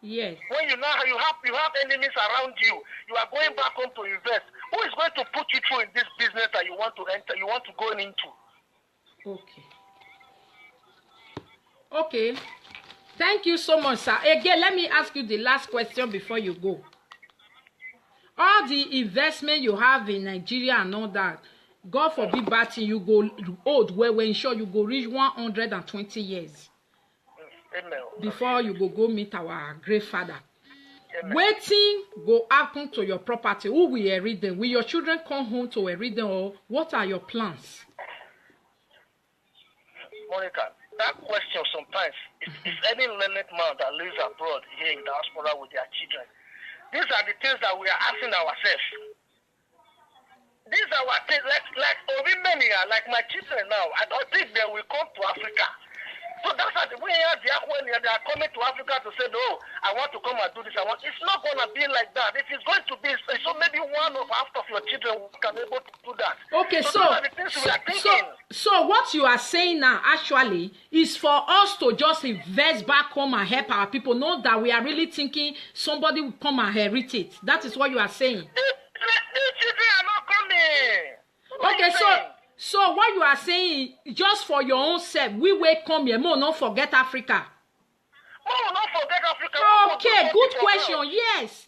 Yes. When you now you have enemies around you, you are going back home to invest. Who is going to put you through in this business that you want to enter, you want to go into? Okay. Okay. Thank you so much, sir. Again, let me ask you the last question before you go. All the investment you have in Nigeria and all that, God forbid bad thing, you go old where we ensure you go reach 120 years. Amen. Before you go meet our great father. Amen. Waiting go happen to your property. Who will inherit them? Will your children come home to inherit them, or what are your plans? Monica, that question sometimes, if any learned man that lives abroad here in diaspora with their children, these are the things that we are asking ourselves. These are our things, like women here, like my children now. I don't think they will come to Africa. So that's why when they are coming to Africa to say, no, I want to come and do this. It's not going to be like that. If it's going to be, so maybe one of half of your children can be able to do that. Okay, so so what you are saying now actually is for us to just invest back home and help our people. Not that we are really thinking somebody will come and inherit it. That is what you are saying. The children are not coming. Okay, so what you are saying, just for your own self, we will come here. More, not forget Africa. Oh, not forget Africa. Okay, good question. Yes.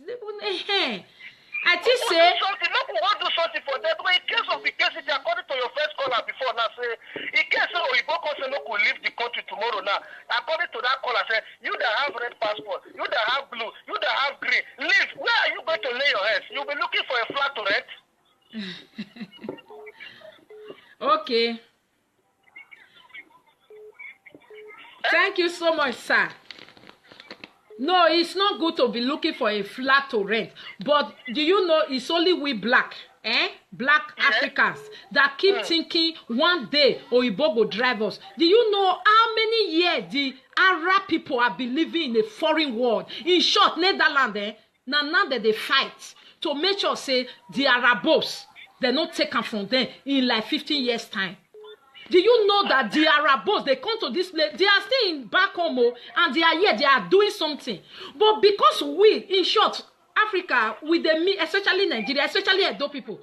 I think say. People want to do something for them, but in case of the case, according to your first caller before now, say in case of Oyibo say no could leave the country tomorrow now. According to that caller, say you that have red passport, you that have blue, you that have green, leave. Where are you going to lay your heads? You'll be looking for a flat to rent. Okay. Thank you so much, sir. No, it's not good to be looking for a flat to rent. But do you know it's only we black Africans that keep thinking one day Oyibo go drive us. Do you know how many years the Arab people have been living in a foreign world? In short, Netherlands, now that they fight to make sure say the Arabos, they not taken from them in like 15 years time. Do you know that the Arabos, they come to this place, they are staying back home, and they are here, they are doing something. But because we, in short, Africa, with the especially Nigeria, especially Edo people,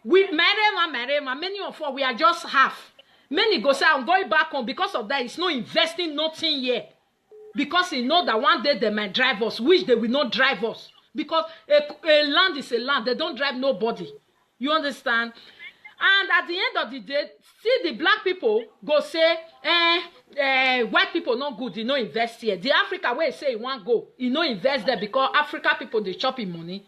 we marema, many of us, we are just half. Many go say, I'm going back home. Because of that, it's not investing nothing here. Because they know that one day they might drive us, which they will not drive us. Because a land is a land. They don't drive nobody. You understand? And at the end of the day, see the black people go say, white people not good, you know invest here. The Africa where say you want go, you know invest there because Africa people they chopping money.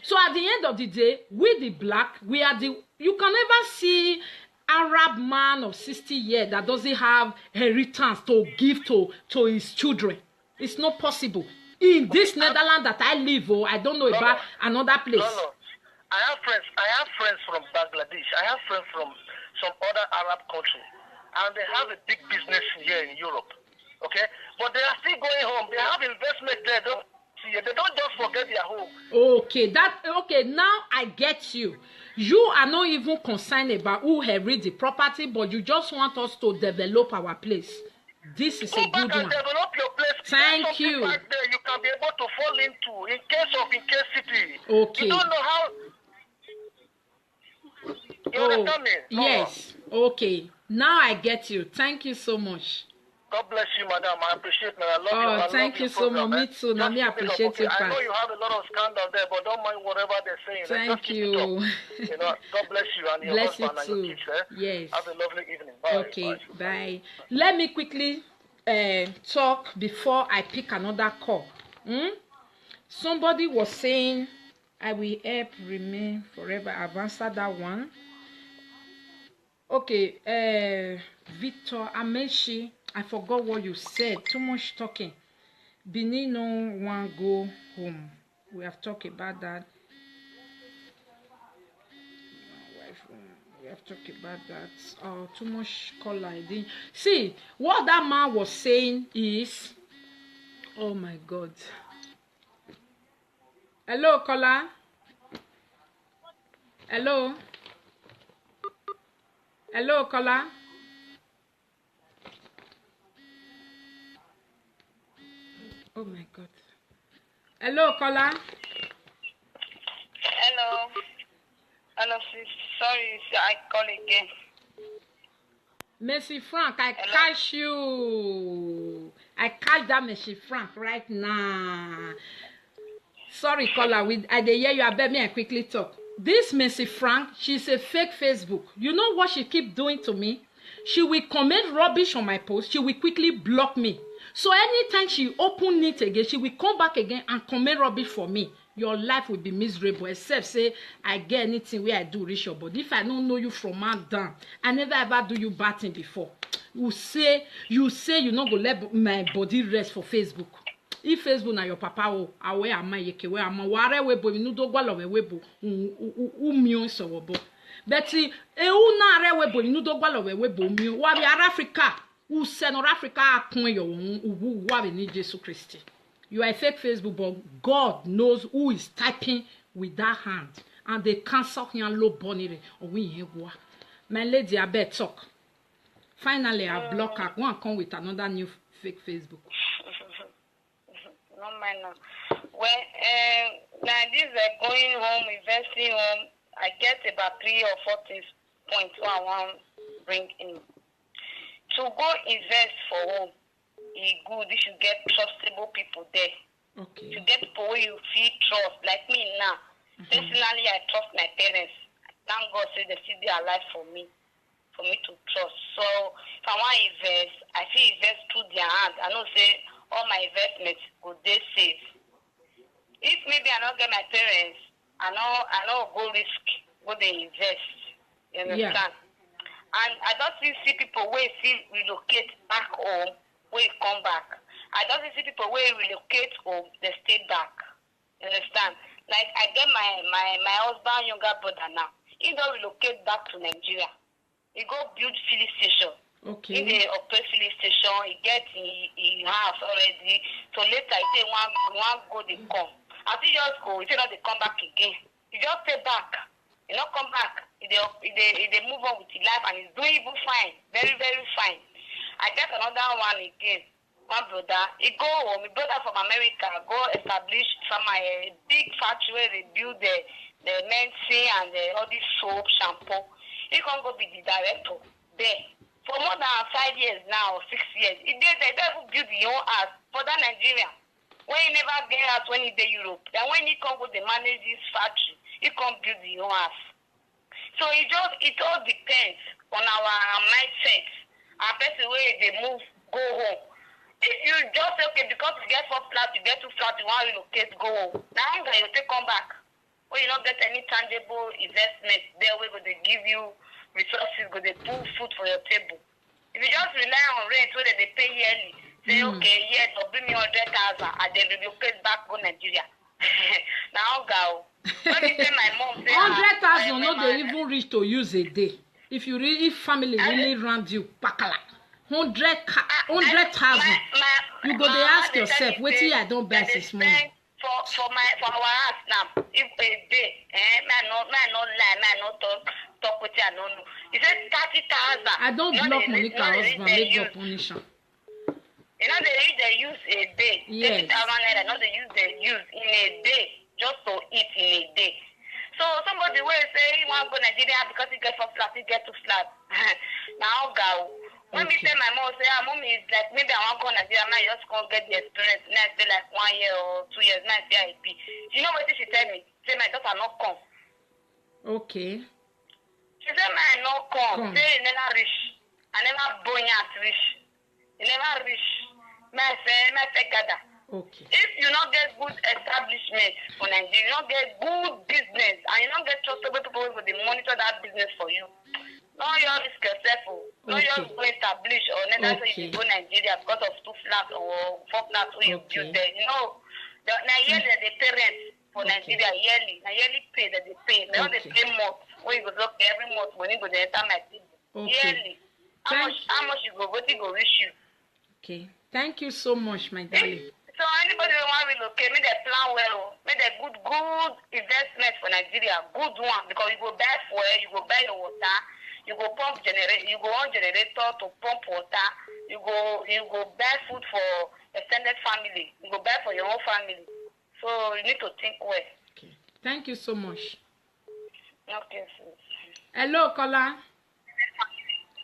So at the end of the day, we the black, we are the, you can never see Arab man of 60 years that doesn't have inheritance to give to his children. It's not possible. In this Netherlands that I live, I don't know about another place. No. I have friends from Bangladesh. I have friends from some other Arab countries, and they have a big business here in Europe. Okay, but they are still going home. They have investment there. They don't just forget their home. Okay. Now I get you. You are not even concerned about who inherit the property, but you just want us to develop our place. This is a good one. Develop your place. Thank you. Back there you can be able to fall into in case of city. Okay. You don't know how. You understand me? Yes. Okay. Now I get you. Thank you so much. God bless you, madam. I appreciate it. I love you. Thank you so much. Me too. Now me appreciate you. I know you have a lot of scandal there, but don't mind whatever they're saying. Thank you. You know, God bless you and your bless husband you and your kids. Yes. Have a lovely evening. Bye. Okay. Bye. Let me quickly talk before I pick another call. Somebody was saying, I will help remain forever. I've answered that one. Okay, Victor Amechi, I forgot what you said. Too much talking. Benin no one go home. We have talked about that. We have talked about that. Oh, too much color. I didn't see what that man was saying is. Oh my God. Hello, caller. Hello. Hello, caller. Oh my God. Hello, caller. Hello. Hello, sis. Sorry, I call again. Messi Frank, I Hello? catch you. I catch that Messi Frank right now. Sorry, caller. I dey hear you. I bet me I quickly talk. This Messi Frank, she's a fake Facebook. You know what she keep doing to me? She will comment rubbish on my post. She will quickly block me. So anytime she open it again, she will come back again and comment rubbish for me. Your life will be miserable, except say I get anything where I do reach your body. If I don't know you from man down, I never ever do you bad thing before. You say you not go let my body rest for Facebook. If Facebook na your papa o awe ama yeke we ama ware webo inu do gwa lo webo umio so wobo beti e u na are webo inu do gwa lo webo umio wa bi ara Africa u se no Africa akun yo uwu wa be ni Jesus Christ. You are a fake Facebook, but God knows who is typing with that hand, and they cancel him low bonnet or we here. My lady, I bet talk. Finally, I block her. Go and come with another new fake Facebook. No man. Well, now this going home, investing home. I get about 3 or 4 points I want bring in. To go invest for home, it's good. You should get trustable people there. Okay. To get people where you feel trust, like me now. Personally, I trust my parents. Thank God, say they still be alive for me to trust. So if I want to invest, I feel invest through their hand. I know say all my investments go they safe. If maybe I don't get my parents, I know go risk, go they invest. You understand? Yeah. And I don't see people where feel relocate back home, where come back. I don't see people where relocate home, they stay back. You understand? Like I get my husband younger brother now. He don't relocate back to Nigeria. He go build filling station. Okay. He dey operate filling station. He get in house already. So later he say one go they come. As he just go, he say not they come back again. He just stay back. He not come back. He move on with his life and he's doing even fine. Very, very fine. I get another one again. One brother, he go home. My brother from America go establish some big factory where they build the medicine and all this soap, shampoo. He can go be the director there. For more than 5 years now, or 6 years, he did they don't build his own house for that Nigeria. When he never get out when he did Europe. Then when he come go they manage this factory, he can build his own house. So it all depends on our mindset. Our person where they move, go home. If you just say, okay, because you get 4 flats, you get 2 flats, you want to relocate, go home. Now you take come back. When you don't get any tangible investment there, where they give you resources, go they put food for your table. If you just rely on rent, where they pay yearly, say, okay, yes, or bring me 100,000, and then relocate back, go Nigeria. Now go. When you say my mom say 100,000 no dey even reach to use a day. If family really round you, pakala. 100,000. You go dey ask yourself, wetin I don buy this morning. For our house now, if a day, man no lie, man no talk with you, I don't know. He said 30,000. I don't block Monica husband, make God punish am. You know they use a day. Yes. 30,000 naira. No, they use in a day just to eat in a day. So somebody will say he want to go Nigeria because he get 4 flats, he get 2 flats. Now go. When me tell my mom say, mommy is like maybe I want to go Nigeria, now just go get the experience. Now I say like 1 year or 2 years. Now I say I be. You know what she tell me? Say my daughter not come. Okay. She said my not come. Say you never reach. I never born yet reach. You never reach. My say gather. Okay. If you not get good establishment for Nigeria, you not get good business, and you not get trustable people who will monitor that business for you, no you risk yourself. No you go establish or never say you go Nigeria because of 2 flats or 4 flats where you build there. You know, now yearly they pay rent for Nigeria yearly. Now yearly pay that they pay. Now they pay more. When you go look every month when you go they enter my table. Yearly. How much you go? What you go reach you? Okay. Thank you so much, my darling. So anybody who want to relocate, make they plan well, make they good investment for Nigeria, good one, because you go buy fuel, you go buy your water, You go pump generator. You go on generator to pump water. You go buy food for extended family. You go buy for your own family. So you need to think well. Okay. Thank you so much. Okay, sis. Hello, Kola.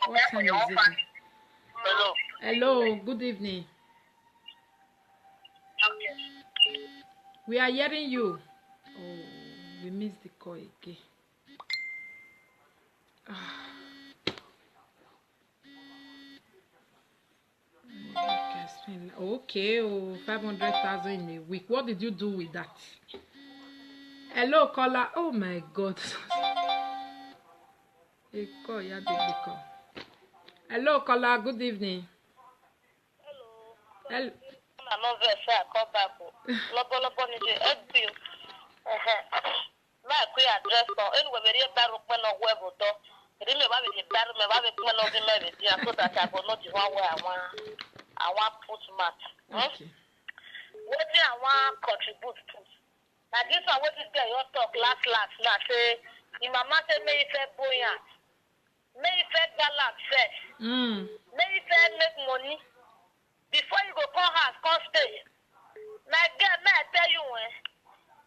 What time is it? Hello. Hello, good evening. We are hearing you. Oh, we missed the call again. Okay, 500,000 in a week. What did you do with that? Hello, caller. Oh my God. Hello, caller. Good evening. Hello. I'm not very sure I call back. Lobo need to help you. My queer address or anywhere very bad open or web or dog. Remember the bad me have a plan of the marriage so that I will not one way I want put mat. Okay. What I want contribute to. Now this one what is there your talk last now say in my mother may fair buoyant. May fair balance first. May fair make money. Before you go call house, come stay. My girl, may I tell you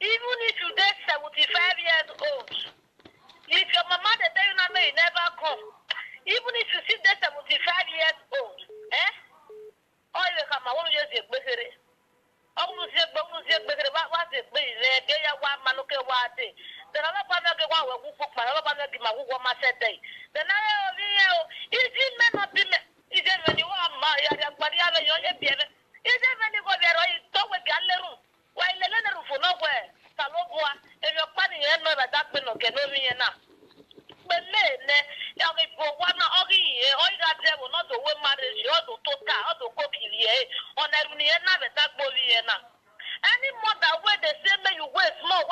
even if you dey 75 years old, if your mama dey tell you now may you never come, even if you sit there 75 years old, all you come, I want to just gbegere. I want to just gbegere. What is gbegere? Dey ya wa manuke wa dey. Then I don't want to go wa wuku ma. I don't want to give my wuku ma set day. Then I over here, is it men not be men? Is it when you are ma? You are body have your baby. Is it when you go there? You talk with gallery. Why le le ru for nowhere? Salobua. If your party you know that we no get no me na. But ne ya go for one ori e o ga there will not to we marriage you to total or to go kill ye. On na ru ni na be that boy na. Any mother where they say may you wait small.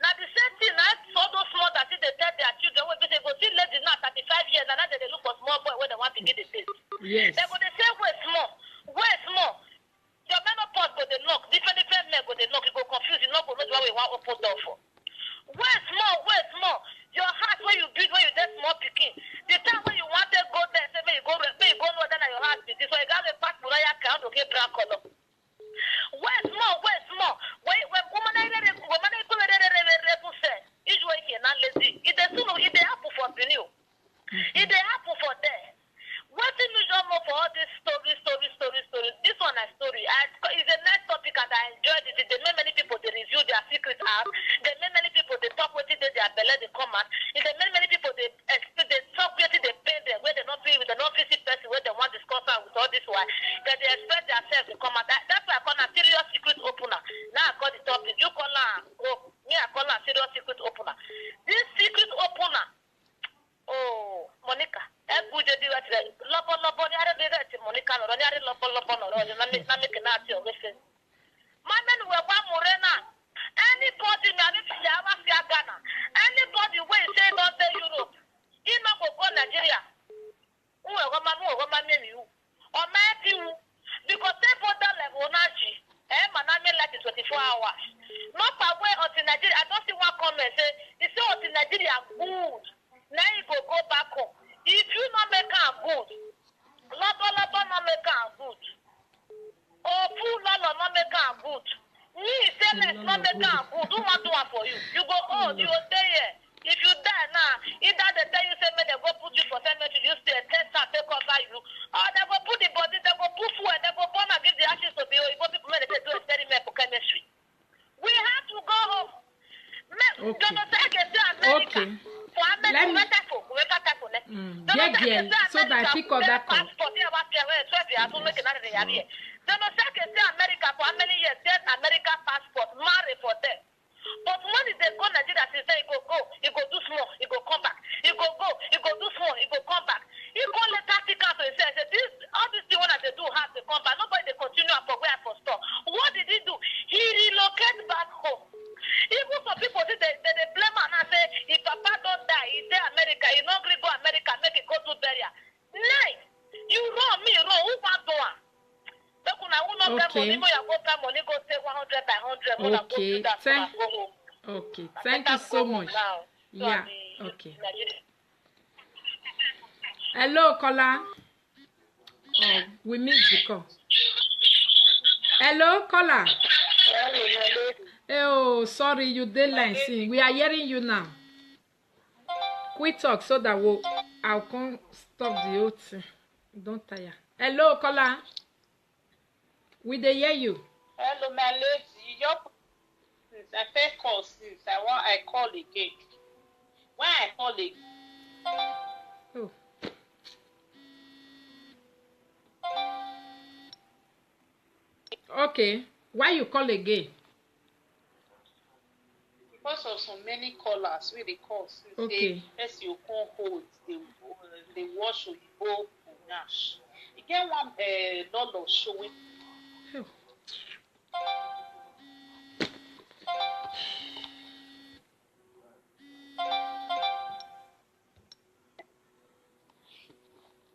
Now the same thing as all those mothers see they tell their children when they go see lady now 35 years and now they look for small boy when they want to get the face. Yes. They go they say wait small. Your menopause go they knock, different men go they knock, you go confused, you know go know why we want open door for. Wait small. Your heart where you build when you that small picking. The time when you want to go there, say may you go know that your heart is this. So you got a pack Muraya count to get brown color. Wait small. When woman say, is why he not lazy. It they happen for the new. It they happen for there. What in you don't know for all this story. This one a story. It's a nice topic and I enjoyed it. They made many people they review their secret out. They made many people they talk with it, their belly they come out. They made many people they talk with it, they pay them where they not feel with the non visit person where they want to discuss with all this one. That they expect themselves to come out. That's why I call a serious secret opener. Now I call the topic. You call me I call a serious secret opener. This secret opener. Oh, Monica. Lobo ni are de that Monica no ni are lobo no na make na ti o wefe. My men we wa morena. Anybody na ni ti ya wa fi Ghana. Anybody wey say don't say Europe. He no go Nigeria. Uwe go ma me you. O ma ti u because they border level na ji. Man na me like 24 hours. Not away until Nigeria. I don't see one comment say he say until Nigeria good. Now you go back home. If you not make am good, Lobo not make am good. Or fool not make am good. Me say let's not make am good. Who want to one for you? You go old, you will stay here. If you die now, either they tell you say may they go put you for cemetery, you stay test and take over you, or they go put the body, they go put food, they go burn and give the ashes to the people may they do experiment for chemistry. We have to go home. Okay. Let me so that I pick up that call. America for how many years? Get America passport, marry for them. But when they go Nigeria, they say he go do small, he go come back. He go do small, he go come back. He go later take out and say, this all these things that they do have to come back. Nobody they continue for where for store. What did he do? He relocated back home. Even some people say they blame and say if Papa don't die, he's there America, he not go America, make it go to burial. Nine, you wrong, me wrong. Who want to one? Okay, thank you so much. Yeah, okay. Hello, caller. Oh, we missed the call. Hello, caller. Oh, sorry, you did line. See, we are hearing you now. Quick talk so that I'll come stop the whole thing. Don't tire. Hello, caller. We dey hear you. Hello, my lady. I first call since I call again. When I call again. Oh. Okay. Why you call again? Because of so many callers wey dey call since Okay. person you come hold they wash oyibo nash. E get one lolo showing. Oh.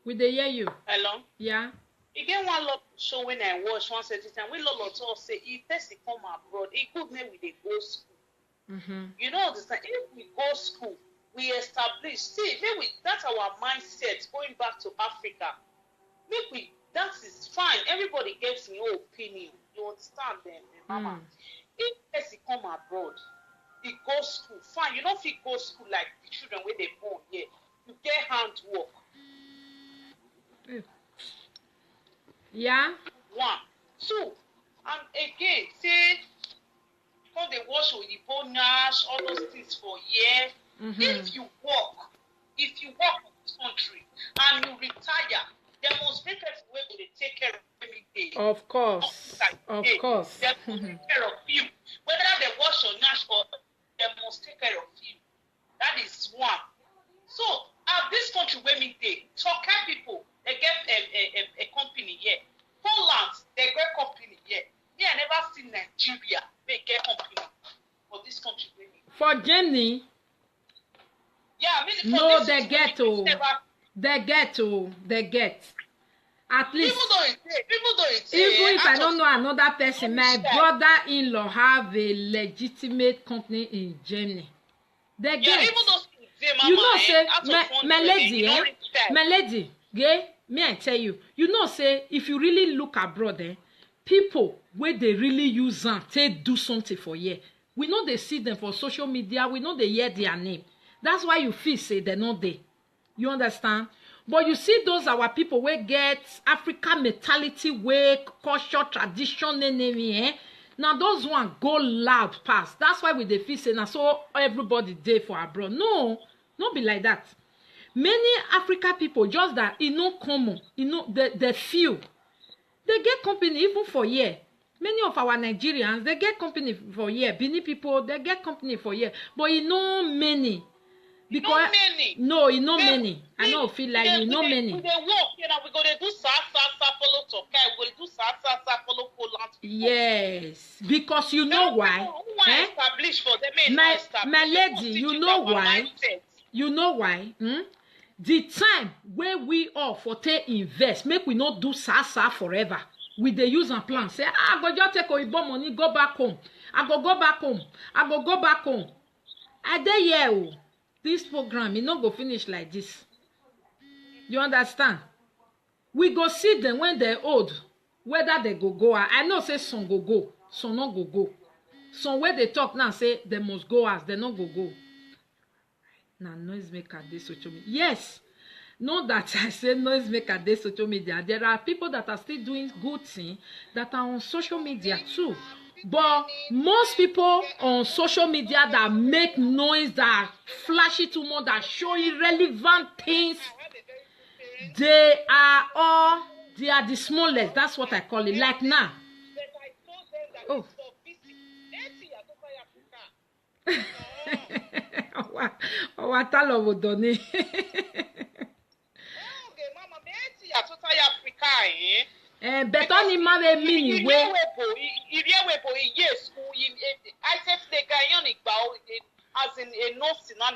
We dey hear you. Hello? Yeah. E get one lolo show when I watch one certain time. When lolo talk say if person come abroad, e good make we dey go school. Mm-hmm. You know, understand? If we go school, we establish. See, maybe that's our mindset going back to Africa. That is fine. Everybody gets their own opinion. You understand them, mama? If person come abroad, he go school, fine. You don't fit go school like the children where they born here. You get handwork. Yeah. 1, 2, and again, say, come they wash with the bone nash, all those things for years. Mm-hmm. If you work in this country and you retire, there must be person where they take care of every day. Of course. Of course. They must take care of you. Whether they wash your nash or they must take care of you. That is 1. So, this country where me dey, Turkey people, they get a company here. Poland, they get company here. Me, I never seen Nigeria, they get company for this country where me. For Germany. Yeah, I mean, No, they get to. They get. At least. People don't say. Even if I don't know another person, my brother-in-law have a legitimate company in Germany. They get. Yeah, even those you know, say my lady, gay. Me, I tell you, you know, say if you really look abroad, people where they really use them, they do something for you. We know they see them for social media. We know they hear their name. That's why you feel say they're not there. You understand? But you see those our people where get African mentality, way culture, tradition, Now those one go loud past. That's why we dey feel say now so everybody dey for abroad. No, not be like that. Many African people just that common, the few. They get company even for year. Many of our Nigerians they get company for year. Benin people they get company for year. But many. Because many. I know feel like many. We dey work, we go dey do sa follow Turkey, we go dey do sa follow Poland. Yes, because you know why? My lady, you know why? You know why? The time where we all for take invest, make we not do sa forever. We dey use and plan. Say, I go just take oyibo money, go back home. I go back home. I dey here. This program, it not go finish like this. You understand? We go see them when they're old, whether they go. I know say some go, some not go. Some where they talk now say they must go as they not go. Now noisemaker dey social media. Yes, not that I say noisemaker dey social media. There are people that are still doing good things that are on social media too. But most people on social media that make noise, that flashy too much, that show irrelevant things, they are the smallest. That's what I call it. Like now. Oh. Better ni ma be mini we. Yes, I said the guy on as in a nurse in an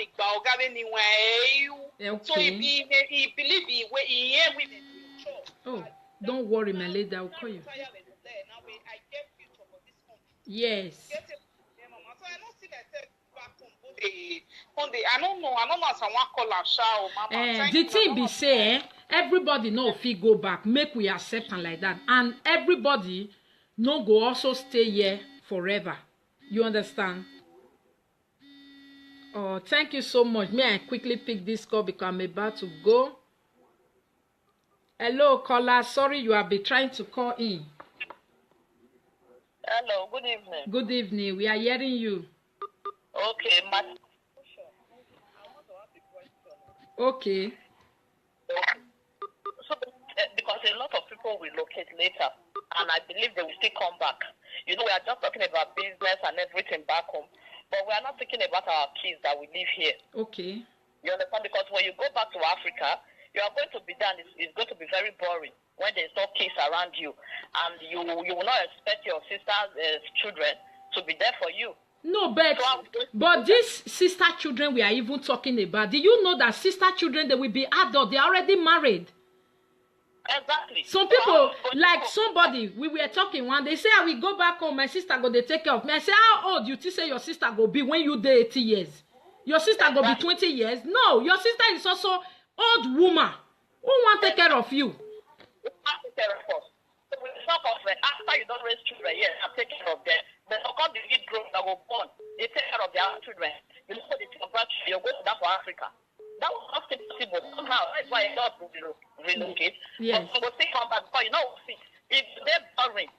anyway. So he believe he hear women. Oh, don't worry, my lady. I'll call you. Yes. back home, I don't know as I want call am sha o mama. The thing be say, everybody no fit go back. Make we accept am like that, and everybody no go also stay here forever. You understand? Oh, thank you so much. May I quickly pick this call because I'm about to go. Hello, caller. Sorry, you have been trying to call in. Hello, good evening. Good evening. We are hearing you. Okay, Okay. So, because a lot of people will locate later, and I believe they will still come back. You know, we are just talking about business and everything back home, but we are not thinking about our kids that we live here. Okay. You understand? Because when you go back to Africa, you are going to be done. It's going to be very boring when there's no kids around you, and you will not expect your sister's children to be there for you. No, but these sister children we are even talking about, do you know that sister children, they will be adult, they are already married? Exactly. Some people, like somebody, we were talking one, they say, I will go back home, my sister go, they take care of me. I say, how old you say your sister go be when you dey 80 years? Your sister go be 20 years? No, your sister is also old woman. Who want to take care of you? Take care of us. So we talk of it, after you don't raise children, yes, I'm taking care of them. But how come the kid grow that go born? They take care of their own children. You know they take care of you're going to that for Africa. That was not possible. Somehow, that's why I not relocate. Yes. But we will still come back because you know, see, if they're boring,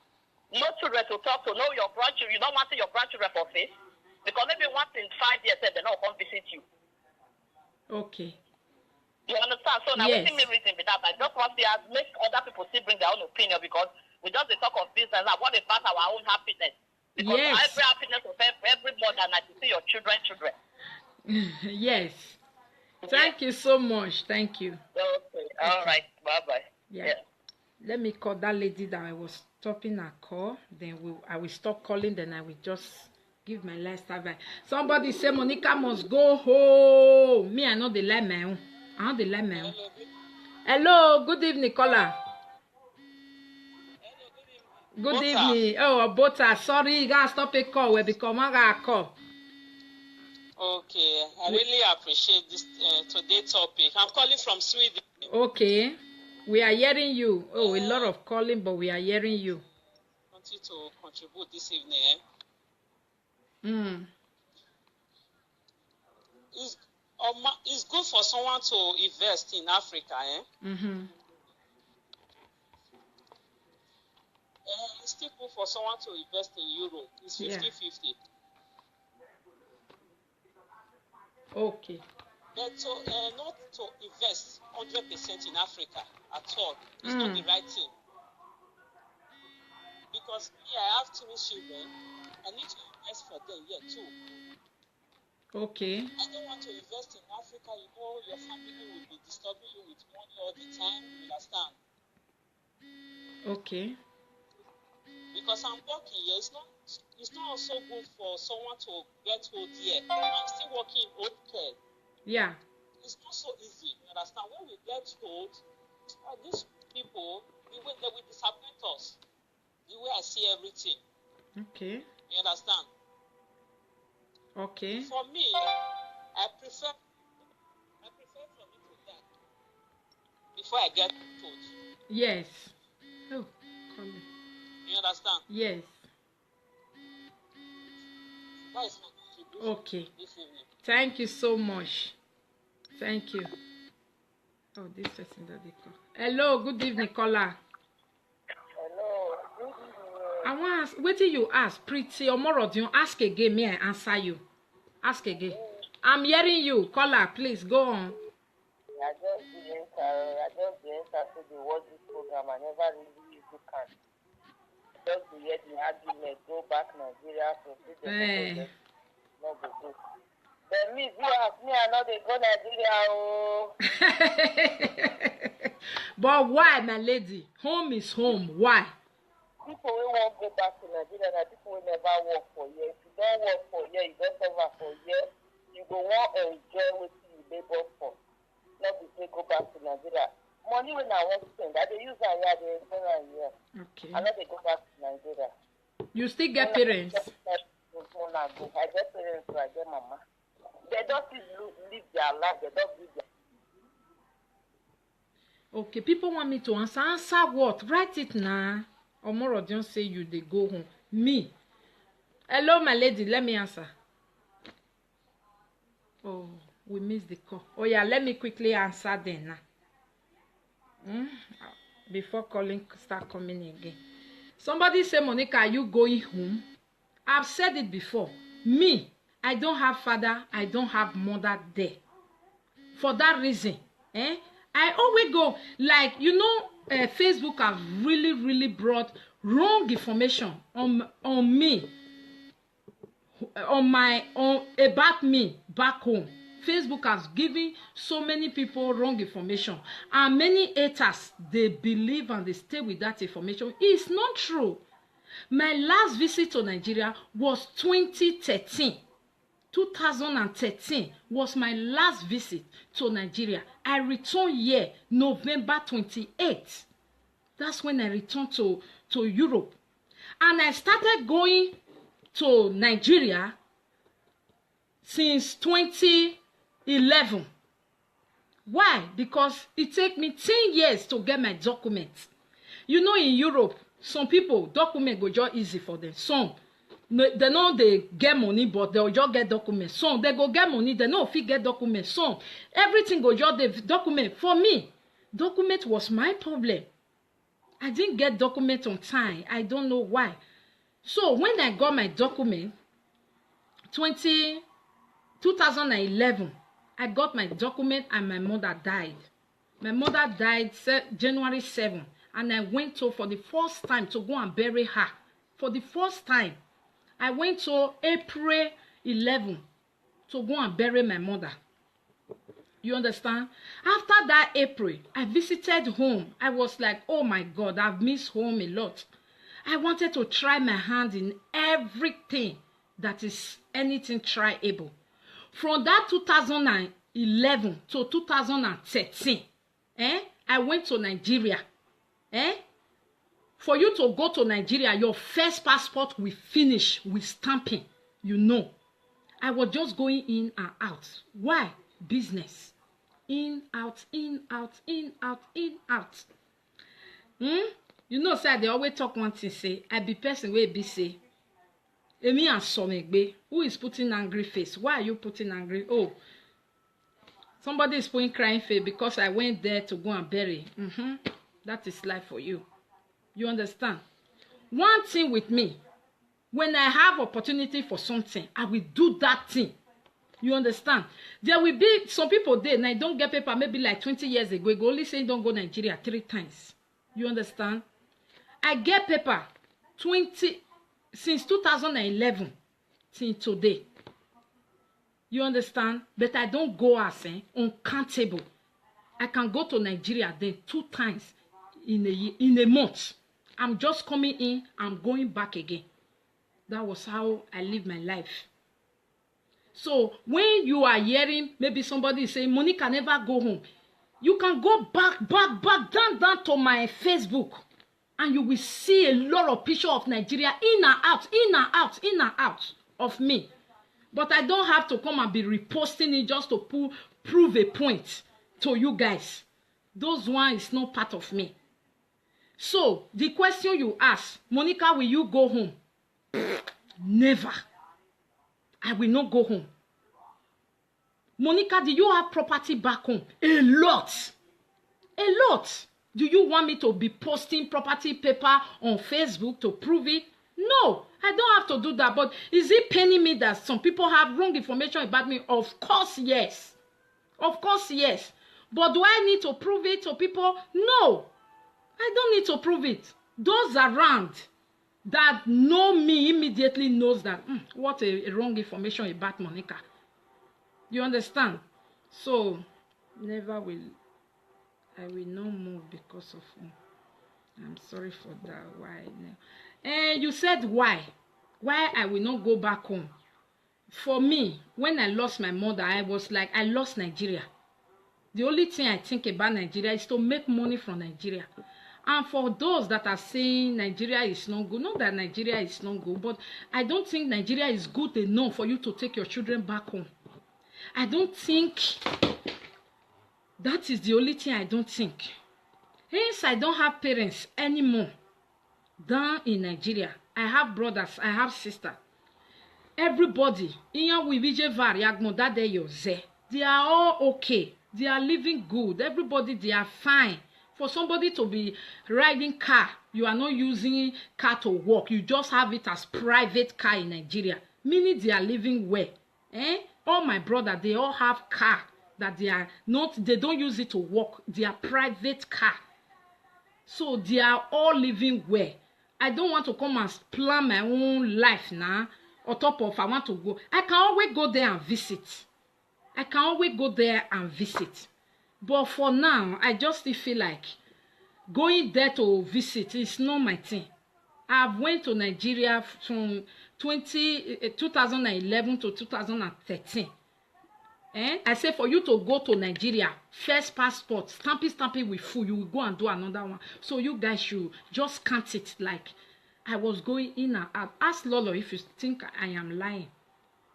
no children to talk to, no your grandchildren, you don't want to see your grandchildren for face. Because maybe once in 5 years, they don't come visit you. Okay. You understand? So now, yes. Let me reason with that. I just want to make other people still bring their own opinion because we just talk of business. Now, what about our own happiness? Because yes. Every happiness of every mother and to see your children. Yes. Thank you so much. Thank you. Okay. All right. Bye-bye. Yeah. Let me call that lady that I was stopping her call. Then I will stop calling. Then I will just give my last advice. Somebody say Monica must go home. Me, I know the lie my own. I know the lie my own. Hello. Good evening, caller. Good evening. Oh, Bota. Sorry, you gotta stop a call. We become a call. Okay, I really appreciate this today's topic. I'm calling from Sweden. Okay, we are hearing you. Oh, a lot of calling, but we are hearing you. I want you to contribute this evening. It's good for someone to invest in Africa. It's still good for someone to invest in Europe. It's 50-50. Okay. But not to invest 100% in Africa at all. It's not the right thing. Because me, I have 2 children. I need to invest for them here too. Okay. I don't want to invest in Africa. You know, your family will be disturbing you with money all the time. You understand? Okay. Because I'm working here, it's not also good for someone to get old here. I'm still working in old care. Yeah. It's not so easy. You understand? When we get old, these people, the way they will disappoint us. The way I see everything. Okay. You understand? Okay. For me, I prefer for me to die before I get old. Yes. Oh, come on. You understand? Yes. That is my contribution. Okay. This evening. Thank you so much. Thank you. Oh, this person that they call. Hello, good evening, caller. Hello. I want to wait till you ask. Pretty or more of you ask again. May I answer you? Ask again. I'm hearing you. Caller, please go on. I just didn't enter to the watch this program. I never really can. Just to hear the argument, go back Nigeria, proceed the no go go. Then me, if you ask me, I know they go Nigeria. But why, my lady? Home is home. Why? People who won't go back to Nigeria, and people will never work for years. If you don't work for years, you don't suffer for years, you go want to enjoy what you labor for. Not to say go back to Nigeria. Money when I want to spend, I they use that here, they spend that here. Okay. I know they go back to Nigeria. You still get parents? I get parents, so I get my mama. They don't live their life. They don't live their. Okay, people want me to answer. Answer what? Write it now. Or more or just say you they go home. Me. Hello, my lady. Let me answer. Oh, we missed the call. Oh yeah, let me quickly answer then now. Before calling start coming again. Somebody say, Monica, are you going home? I've said it before. Me, I don't have father. I don't have mother there. For that reason, I always go, like, you know, Facebook have really brought wrong information on me, about me back home. Facebook has given so many people wrong information, and many haters, they believe and they stay with that information. It's not true. My last visit to Nigeria was 2013. 2013 was my last visit to Nigeria. I returned here November 28th. That's when I returned to Europe. And I started going to Nigeria since 2011. Why? Because it took me 10 years to get my documents. You know, in Europe, some people, document go just easy for them. Some, they know they get money, but they'll just get documents. Some, they go get money, they know if you get documents. Some, everything go just the document. For me, document was my problem. I didn't get document on time. I don't know why. So when I got my document, 2011, I got my document and my mother died. My mother died January 7, and I went to, for the first time, to go and bury her. For the first time, I went to April 11 to go and bury my mother. You understand? After that April, I visited home. I was like, oh my God, I've missed home a lot. I wanted to try my hand in everything that is anything tryable. From that 2011 to 2013, I went to Nigeria. For you to go to Nigeria, your first passport will finish with stamping. You know. I was just going in and out. Why? Business. In, out, in, out, in, out, in, out. You know, sir, they always talk one thing, say, I be person where be say, Emi and Somegbe, who is putting angry face? Why are you putting angry? Oh, somebody is putting crying face because I went there to go and bury. That is life for you. You understand? One thing with me, when I have opportunity for something, I will do that thing. You understand? There will be some people there, and I don't get paper, maybe like 20 years ago, go only say don't go Nigeria 3 times. You understand? I get paper since 2011 till today. You understand? But I don't go as uncountable. I can go to Nigeria then 2 times in a month. I'm just coming in, I'm going back again. That was how I live my life. So when you are hearing maybe somebody is saying Monica never go home, you can go back down to my Facebook, and you will see a lot of pictures of Nigeria in and out of me. But I don't have to come and be reposting it just to prove a point to you guys. Those one is not part of me. So the question you ask, Monica, will you go home? Never. I will not go home. Monica, do you have property back home? A lot. A lot. Do you want me to be posting property paper on Facebook to prove it? No, I don't have to do that. But is it paining me that some people have wrong information about me? Of course, yes. Of course, yes. But do I need to prove it to people? No. I don't need to prove it. Those around that know me immediately knows that what a wrong information about Monica. You understand? So, never will. I will not move because of him. I'm sorry for that. Why? And you said why? Why I will not go back home? For me, when I lost my mother, I was like, I lost Nigeria. The only thing I think about Nigeria is to make money from Nigeria. And for those that are saying Nigeria is not good, not that Nigeria is not good, but I don't think Nigeria is good enough for you to take your children back home. I don't think that is the only thing I don't think. Hence, I don't have parents anymore down in Nigeria. I have brothers, I have sisters. Everybody, they are all okay. They are living good. Everybody, they are fine. For somebody to be riding car, you are not using car to work. You just have it as private car in Nigeria. Meaning they are living well. All my brothers, they all have car that they are not, they don't use it to work. They are private car. So they are all living well. I don't want to come and plan my own life now. On top of I want to go. I can always go there and visit. I can always go there and visit. But for now, I just still feel like going there to visit is not my thing. I've went to Nigeria from 2011 to 2013. I say for you to go to Nigeria, first passport, stamp it with full, you will go and do another one. So you guys should just count it like I was going in and out. Ask Lolo if you think I am lying.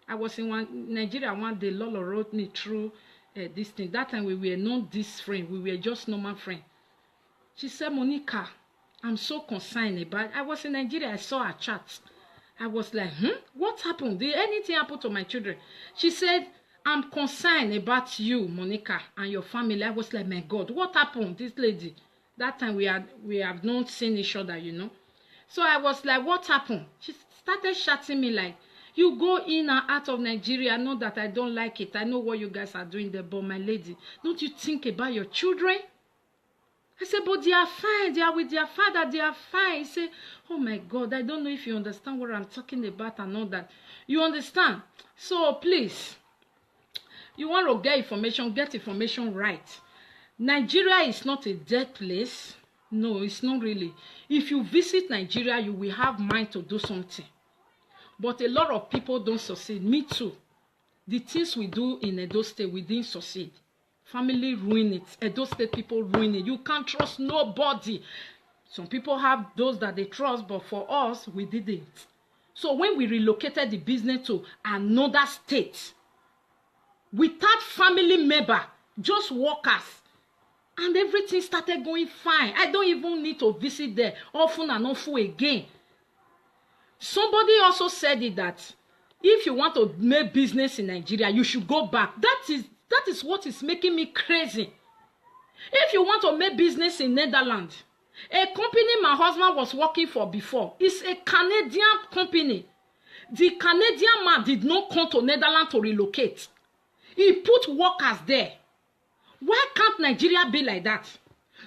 I was in Nigeria one day. Lolo wrote me through this thing. That time we were not this friend. We were just normal friend. She said, Monica, I'm so concerned about. I was in Nigeria. I saw her chat. I was like, what happened? Did anything happen to my children? She said, I'm concerned about you, Monica, and your family. I was like, my God, what happened? This lady. That time we have not seen each other, you know. So I was like, what happened? She started chatting me like, you go in and out of Nigeria. I know that I don't like it. I know what you guys are doing there, but my lady, don't you think about your children? I said, but they are fine. They are with their father. They are fine. He said, oh my God, I don't know if you understand what I'm talking about and all that. You understand? So please, you want to get information right. Nigeria is not a dead place. No, it's not really. If you visit Nigeria, you will have mind to do something. But a lot of people don't succeed. Me too. The things we do in Edo State, we didn't succeed. Family ruin it. Edo State people ruin it. You can't trust nobody. Some people have those that they trust, but for us, we didn't. So when we relocated the business to another state, without family member, just workers, and everything started going fine. I don't even need to visit there often and often again. Somebody also said it that if you want to make business in Nigeria, you should go back. That is what is making me crazy. If you want to make business in Netherlands, a company my husband was working for before is a Canadian company. The Canadian man did not come to Netherlands to relocate. He put workers there. Why can't Nigeria be like that?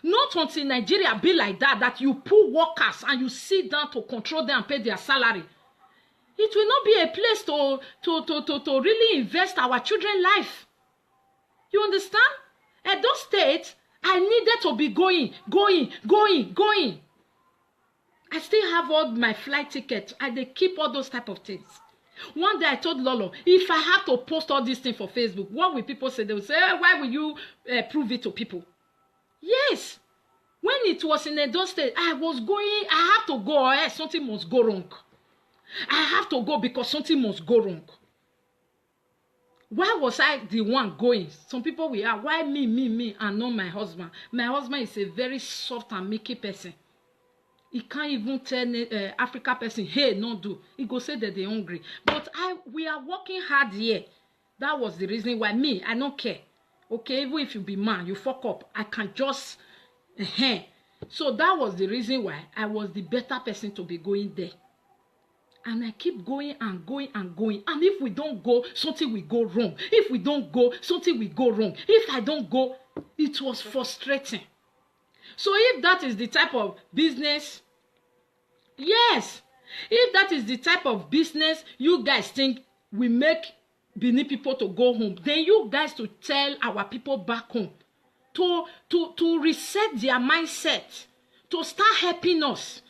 Not until Nigeria be like that, that you put workers and you sit down to control them and pay their salary. It will not be a place to really invest our children's life. You understand? At those states, I needed to be going. I still have all my flight tickets. They keep all those type of things. One day I told Lolo, if I have to post all these things for Facebook, what will people say? They will say, why will you prove it to people? Yes. When it was in Edo State, I was going, I have to go or else something must go wrong. I have to go because something must go wrong. Why was I the one going? Some people will ask, why me, and not my husband? My husband is a very soft and meeky person. He can't even tell African person, hey, no do. He go say that they're hungry. But we are working hard here. That was the reason why I don't care. Okay, even if you be man, you fuck up. I can just, So that was the reason why I was the better person to be going there. And I keep going and going and going. And if we don't go, something will go wrong. If we don't go, something will go wrong. If I don't go, it was frustrating. So if that is the type of business, yes, if that is the type of business you guys think we make Benin people to go home, then you guys to tell our people back home to reset their mindset, to start helping us.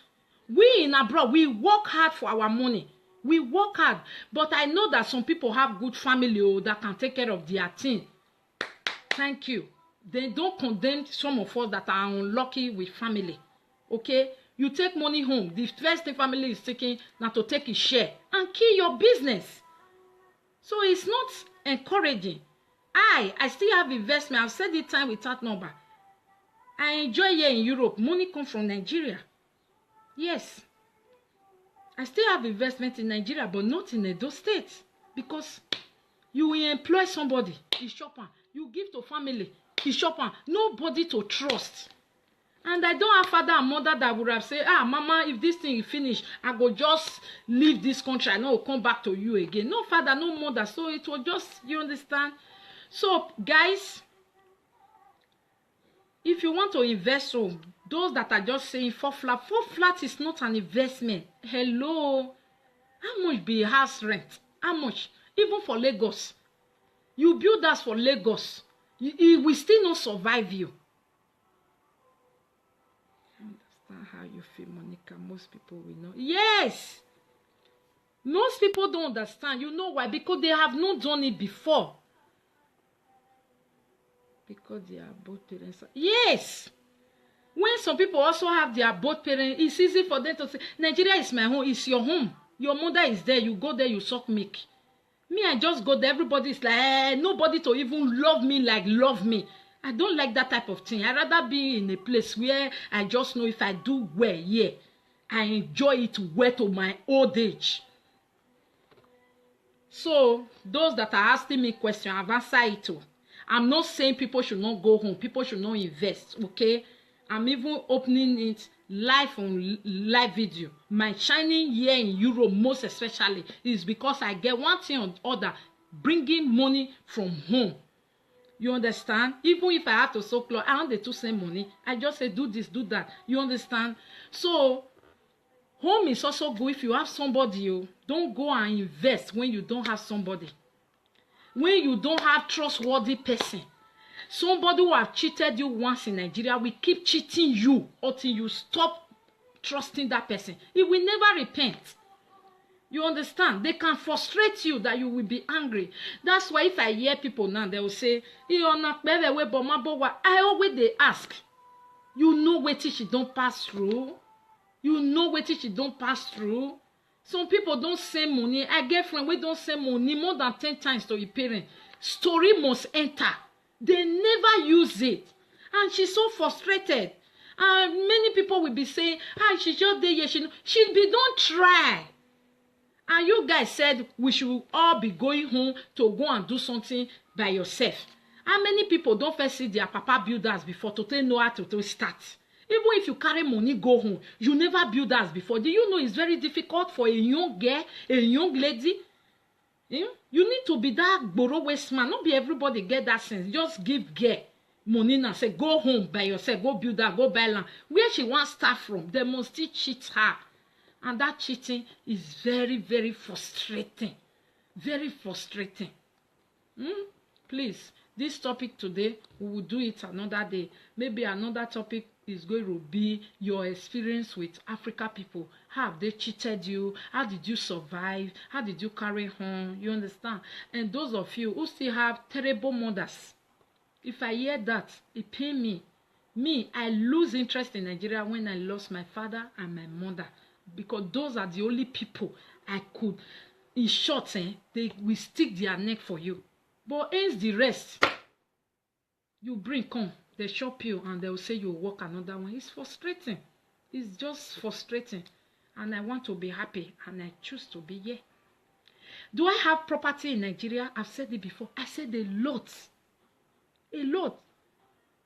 We in abroad, we work hard for our money. We work hard. But I know that some people have good family that can take care of their thing. Thank you. They don't condemn some of us that are unlucky with family. Okay, you take money home. The first thing family is taking now to take a share and kill your business. So it's not encouraging. I still have investment. I've said it time without number. I enjoy here in Europe. Money come from Nigeria. Yes. I still have investment in Nigeria, but not in Edo State. Because you will employ somebody, you shop am. You give to family, you shop am. Nobody to trust. And I don't have father and mother that would have said, mama, if this thing is finished, I go just leave this country. I know come back to you again. No father, no mother. So it was just, you understand? So, guys, if you want to invest, so those that are just saying 4 flat is not an investment. Hello. How much be house rent? How much? Even for Lagos. You build that for Lagos. It will still not survive you. How you feel, Monica? Most people will know. Yes, most people don't understand. You know why? Because they have not done it before. Because they are both parents. Yes, when some people also have their both parents, it's easy for them to say, Nigeria is my home. It's your home. Your mother is there. You go there, you suck milk. Me, I just go there. Everybody is like, nobody to even love me like love me. I don't like that type of thing. I'd rather be in a place where I just know if I do well, yeah, I enjoy it well to my old age. So, those that are asking me questions, I've answered it too. I'm not saying people should not go home. People should not invest, okay? I'm even opening it live on live video. My shining here in Europe, most especially, is because I get one thing or other, bringing money from home. You understand? Even if I have to sew clothes, I want to send money. I just say do this, do that. You understand? So home is also good if you have somebody. You don't go and invest when you don't have somebody. When you don't have trustworthy person. Somebody who have cheated you once in Nigeria will keep cheating you until you stop trusting that person. It will never repent. You understand? They can frustrate you that you will be angry. That's why if I hear people now, they will say, I always they ask, you know what she don't pass through? You know what she don't pass through? Some people don't send money. I get friends we don't send money more than 10 times to your parents. Story must enter. They never use it. And she's so frustrated. And many people will be saying, she's just there. Yeah, she'll be, don't try. And you guys said we should all be going home to go and do something by yourself. How many people don't first see their papa build house before to know how to start? Even if you carry money, go home. You never build house before. Do you know it's very difficult for a young girl, a young lady? You need to be that borrow waste man. Not be everybody get that sense. Just give girl money and say, go home by yourself. Go build that, go buy land. Where she wants start from, they must still cheat her. And that cheating is very, very frustrating. Very frustrating. Please, this topic today, we will do it another day. Maybe another topic is going to be your experience with African people. How have they cheated you? How did you survive? How did you carry on? You understand? And those of you who still have terrible mothers, if I hear that, it pains me. Me, I lose interest in Nigeria when I lost my father and my mother. Because those are the only people I could, in short, they will stick their neck for you. But hence the rest, you bring, come, they shop you and they will say you work another one. It's frustrating. It's just frustrating. And I want to be happy and I choose to be here. Do I have property in Nigeria? I've said it before. I said a lot. A lot.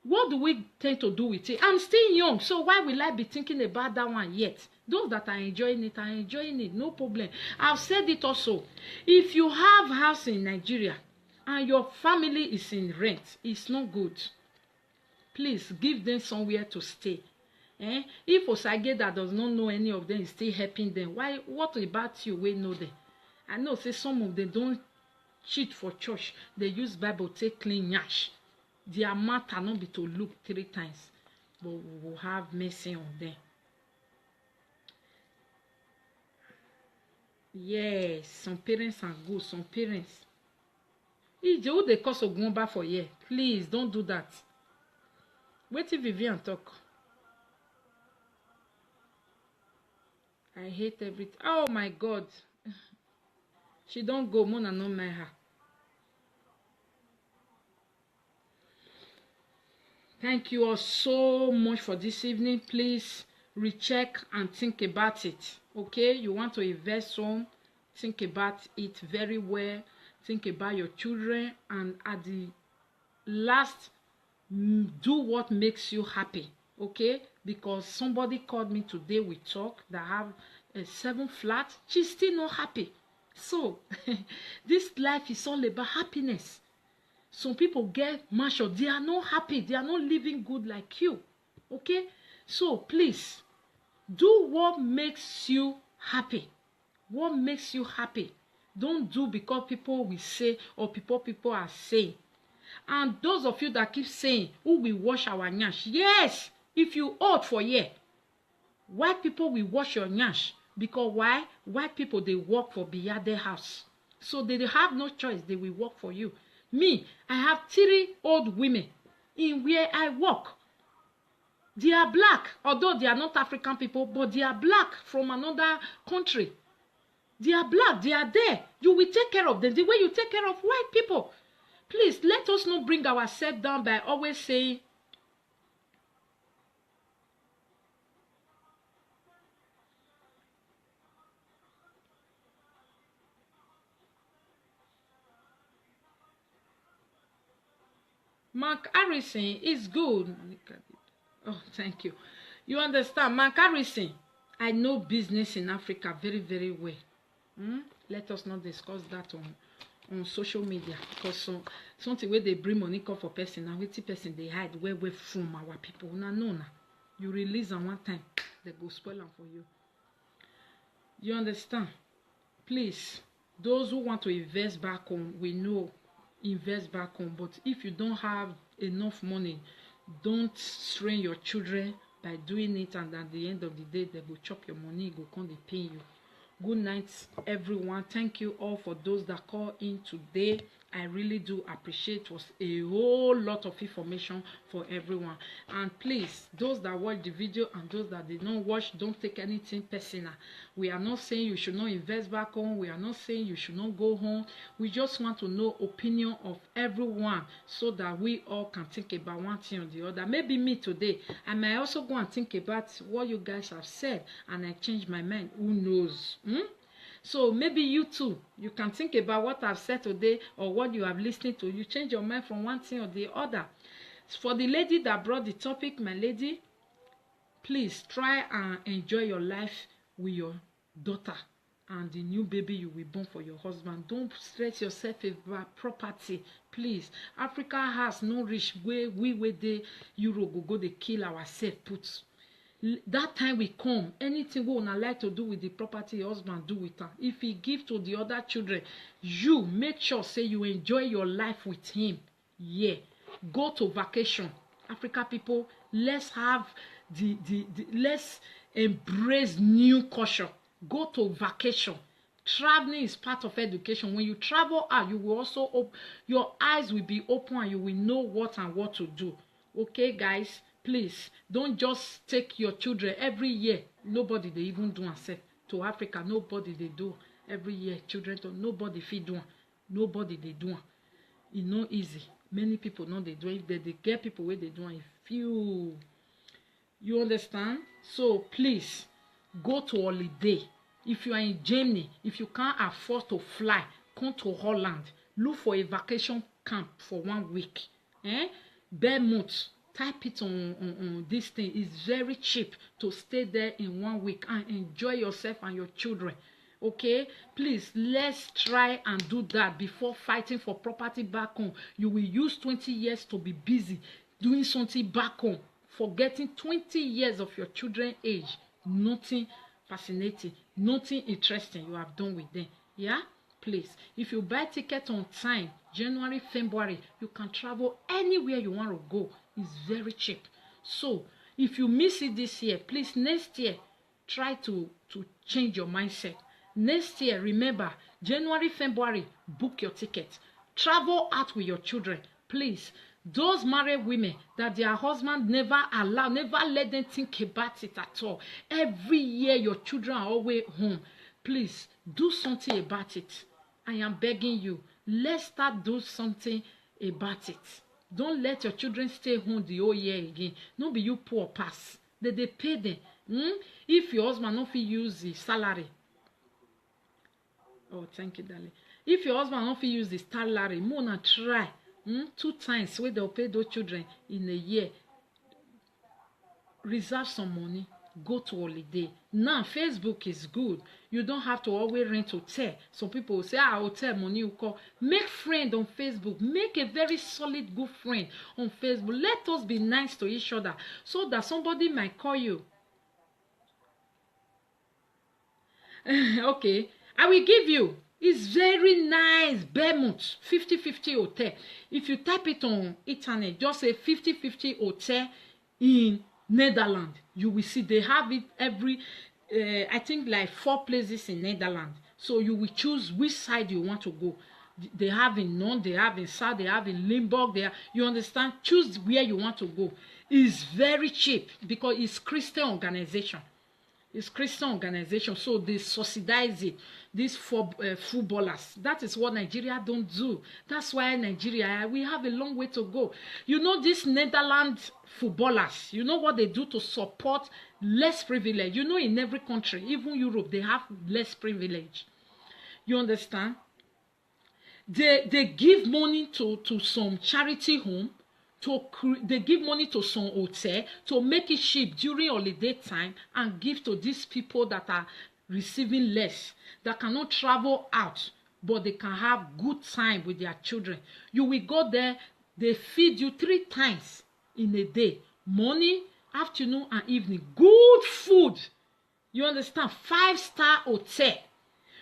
What do we tend to do with it? I'm still young, so why will I be thinking about that one yet? Those that are enjoying it are enjoying it, no problem. I've said it also. If you have house in Nigeria and your family is in rent, it's not good. Please give them somewhere to stay. If Osage that does not know any of them is still helping them, why? What about you? We know them. I know say some of them don't cheat for church. They use Bible take clean yash. Their mouth cannot be to look 3 times, but we will have mercy on them. Yes, some parents are good. Some parents. If they cause Ogumba for year, please don't do that. Wait till Vivian talk. I hate everything. Oh my God. She don't go. Mona no mind her. Thank you all so much for this evening. Please recheck and think about it. Okay, you want to invest some, think about it very well. Think about your children, and at the last, do what makes you happy. Okay, because somebody called me today, we talk, that have 7 flats, she's still not happy. So this life is all about happiness. Some people get martial, they are not happy, they are not living good like you. Okay, so please do what makes you happy. What makes you happy. Don't do because people will say, or people are saying. And those of you that keep saying, who will wash our nyash? Yes, if you old for year, white people will wash your nyash. Because why? White people, they work for beyond their house, so they have no choice, they will work for you. Me, I have 3 old women in where I work. They are black, although they are not African people, but they are black from another country. They are black, they are there. You will take care of them the way you take care of white people. Please, let us not bring ourselves down by always saying, Mark Harrison is good. Oh, thank you. You understand, Mark Harrison, I know business in Africa very, very well. Let us not discuss that on social media, because something where they bring money come for person, and wetin person they hide where from our people. No. You release them one time, they go spoil them for you. You understand? Please, those who want to invest back home, we know, invest back home. But if you don't have enough money, don't strain your children by doing it, and at the end of the day, they will chop your money, go come they pay you. Good night, everyone. Thank you all for those that call in today. I really do appreciate. It was a whole lot of information for everyone. And please, those that watch the video and those that did not watch, don't take anything personal. We are not saying you should not invest back home. We are not saying you should not go home. We just want to know opinion of everyone, so that we all can think about one thing or the other. Maybe me today, I might also go and think about what you guys have said, and I change my mind. Who knows? So maybe you too, you can think about what I've said today or what you have listened to. You change your mind from one thing or the other. For the lady that brought the topic, my lady, please try and enjoy your life with your daughter and the new baby you will born for your husband. Don't stress yourself about property, please. Africa has no rich way we the Europe go they kill ourselves put. That time we come, anything we wanna like to do with the property your husband, do with her. If he give to the other children, you make sure say you enjoy your life with him. Yeah, go to vacation. Africa people, let's have let's embrace new culture. Go to vacation. Traveling is part of education. When you travel out, you will also your eyes will be open, and you will know what and what to do. Okay, guys. Please don't just take your children every year. Nobody they even do accept to Africa. Nobody they do every year. Children to nobody feed do. Nobody they do. It's not easy. Many people know they do. If they get people where they do, if you understand. So please go to holiday. If you are in Germany, if you can't afford to fly, come to Holland. Look for a vacation camp for 1 week. Bermuda. Type it on this thing. It's very cheap to stay there in 1 week and enjoy yourself and your children. Okay, please, let's try and do that before fighting for property back home. You will use 20 years to be busy doing something back home, forgetting 20 years of your children's age. Nothing fascinating, nothing interesting you have done with them. Yeah, please, if you buy ticket on time, January, February, you can travel anywhere you want to go. It's very cheap. So if you miss it this year, please next year try to change your mindset. Next year, remember, January, February, book your ticket. Travel out with your children. Please Those married women that their husband never let them think about it at all. Every year your children are always home. Please do something about it. I am begging you. Let's start do something about it. Don't let your children stay home the whole year again. No be you poor pass. They pay them. If your husband no fit use the salary. Oh, thank you, darling. If your husband no fit use the salary, more na try 2 times where they'll pay those children in a year. Reserve some money. Go to holiday. Now Facebook is good. You don't have to always rent hotel. Some people will say, hotel money you call. Make friend on Facebook. Make a very solid good friend on Facebook. Let us be nice to each other so that somebody might call you. Okay, I will give you. It's very nice. Bermuds 50-50 hotel. If you type it on internet, just say 50-50 hotel in Netherlands. You will see they have it every I think like 4 places in Netherlands. So you will choose which side you want to go. They have in North, they have in South, they have in Limburg. You understand? Choose where you want to go. It's very cheap because it's Christian organization. It's Christian organization, so they subsidize it. These footballers. That is what Nigeria don't do. That's why Nigeria, we have a long way to go. You know, these Netherlands footballers, you know what they do to support less privilege. You know, in every country, even Europe, they have less privilege. You understand? They give money to some charity home. They give money to some hotel to make it cheap during holiday time and give to these people that are receiving less, that cannot travel out, but they can have good time with their children. You will go there, they feed you 3 times in a day, morning, afternoon, and evening. Good food. You understand? 5-star hotel.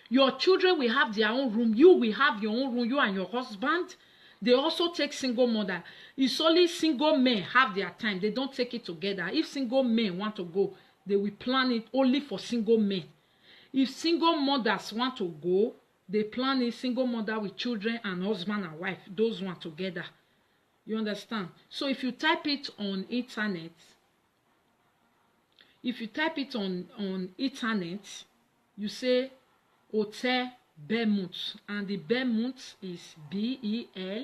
Your children will have their own room. You will have your own room, you and your husband. They also take single mother. It's only single men have their time. They don't take it together. If single men want to go, they will plan it only for single men. If single mothers want to go, they plan it single mother with children and husband and wife. Those one together. You understand? So if you type it on internet, you say Hotel Bermuds, and the Bermuds is Belmont.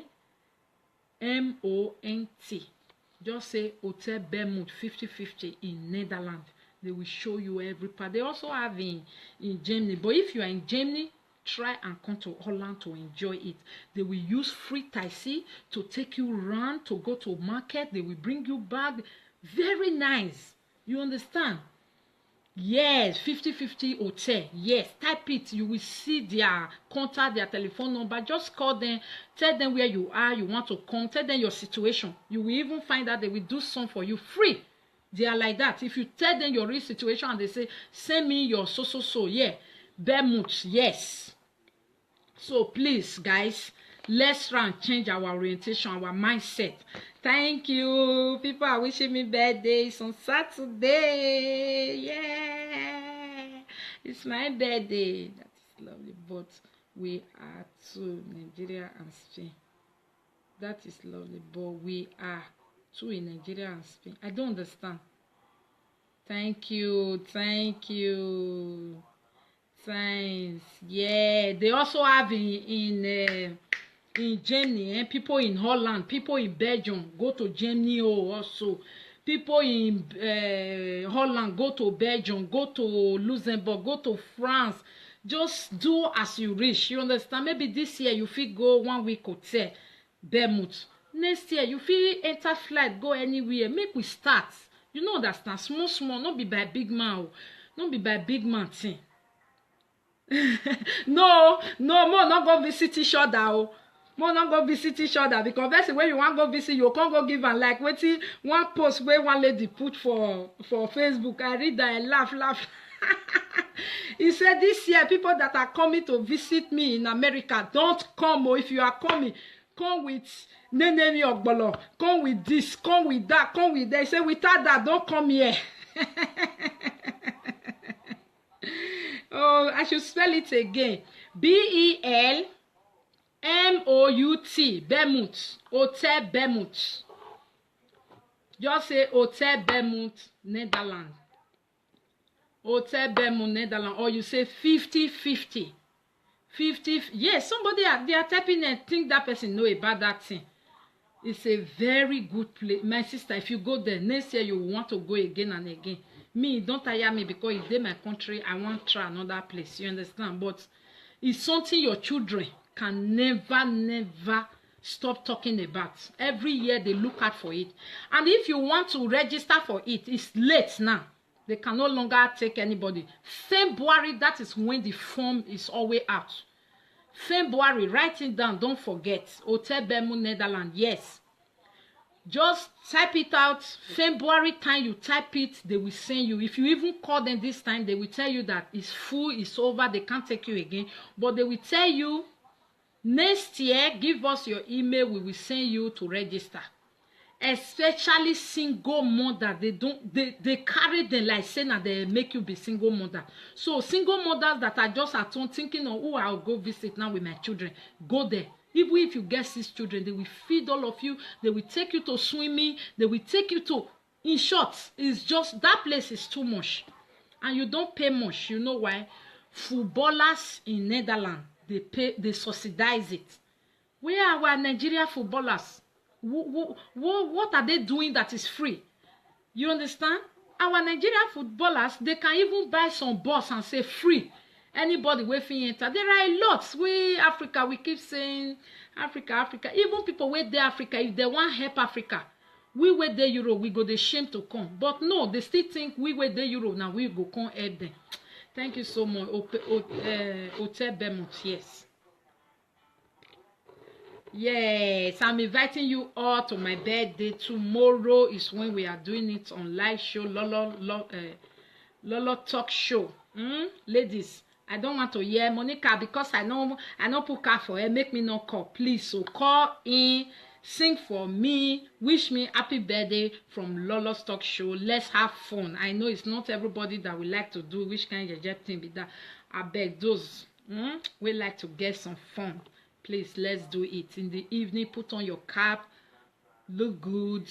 Just say Hotel Bermuds 50-50 in Netherlands. They will show you every part. They also have in Germany. But if you are in Germany, try and come to Holland to enjoy it. They will use free taxi to take you around, to go to market. They will bring you back. Very nice. You understand? Yes, 50-50 hotel. Yes, type it. You will see their contact, their telephone number. Just call them. Tell them where you are. You want to come. Tell them your situation. You will even find out they will do some for you free. They are like that. If you tell them your real situation and they say, send me your so. Yeah, Bermuds. Yes. So please, guys, let's try and change our orientation, our mindset. Thank you. People are wishing me birthdays on Saturday. Yeah. It's my birthday. That is lovely. But we are two, Nigeria and Spain. That is lovely. But we are two in Nigeria and Spain. I don't understand. Thank you. Thanks. Yeah. They also have in Germany, people in Holland, people in Belgium go to Germany also. People in Holland go to Belgium, go to Luxembourg, go to France. Just do as you wish. You understand? Maybe this year you fit go 1 week hotel, Bermuds. Next year you fit enter flight, go anywhere. Make we start. You know understand? Small, not be by big man. Not be by big man thing. No, more not go visit each other. More not go visit each other because that's when you want go visit, you can't go give and like waiting one post where one lady put for Facebook. I read that and laugh. He said this year people that are coming to visit me in America don't come, or if you are coming, come with Nenemi Ogbolo, come with this, come with that, come with that. He said without that, don't come here. Oh, I should spell it again. BEL M-O-U-T, Bermouth, Hotel Bermouth. Just say Hotel Bermouth, Netherlands. Hotel Bermouth, Netherlands. Or you say 50-50. 50, yes, somebody they are typing and think that person know about that thing. It's a very good place. My sister, if you go there, next year you want to go again and again. Me, don't tire me because it's in my country. I want to try another place. You understand? But it's something your children can never stop talking about. Every year they look out for it. And if you want to register for it, it's late now. They can no longer take anybody. February, that is when the form is always out. February, write it down. Don't forget. Hotel Bermouth, Netherlands. Yes. Just type it out. February time you type it, they will send you. If you even call them this time, they will tell you that it's full, it's over, they can't take you again. But they will tell you, next year, give us your email, we will send you to register. Especially single mother, they carry them like saying that they make you be single mother. So single mothers that are just at home thinking of who I'll go visit now with my children, go there. Even if you get 6 children, they will feed all of you. They will take you to swimming. They will take you to, in short, it's just that place is too much, and you don't pay much. You know why? Footballers in Netherlands, they subsidize it. Where are our Nigeria footballers? What are they doing that is free? You understand? Our Nigerian footballers, they can even buy some bus and say free. Anybody wey fit enter. There are a lot. We Africa, we keep saying Africa. Even people wey dey Africa, if they want help Africa, we wey dey Europe, we go dey shame to come. But no, they still think we wey dey Europe now we go come help them. Thank you so much. Hotel Bermouth, yes. Yes, I'm inviting you all to my birthday. Tomorrow is when we are doing it on live show, Lolo Talk Show. Ladies, I don't want to hear Monica because I know put car for her. Make me not call, please. So call in, sing for me, wish me happy birthday from Lolo's Talk Show. Let's have fun. I know it's not everybody that we like to do which kind of thing be that. I beg those we like to get some fun. Please, let's do it. In the evening, put on your cap, look good,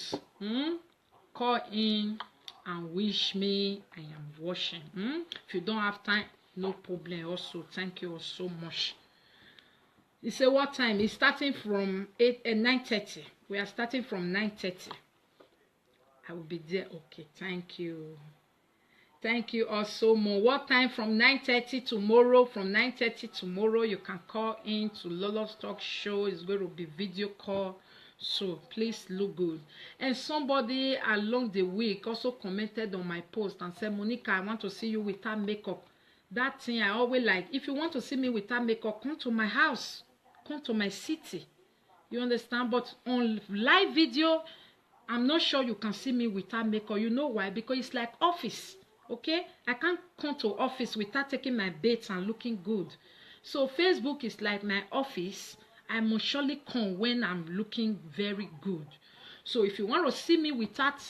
call in and wish me I am washing. If you don't have time, no problem also. Thank you all so much. You say what time? It's starting from 9:30. We are starting from 9:30. I will be there. Okay, thank you. Thank you all so much. What time? From 9:30 tomorrow. From 9:30 tomorrow, you can call in to Lolo's Talk Show. It's going to be video call. So please look good. And somebody along the week also commented on my post and said, Monica, I want to see you without makeup. That thing I always like. If you want to see me without makeup, come to my house. Come to my city. You understand? But on live video, I'm not sure you can see me without makeup. You know why? Because it's like office. Okay, I can't come to office without taking my baths and looking good. So Facebook is like my office. I must surely come when I'm looking very good. So if you want to see me without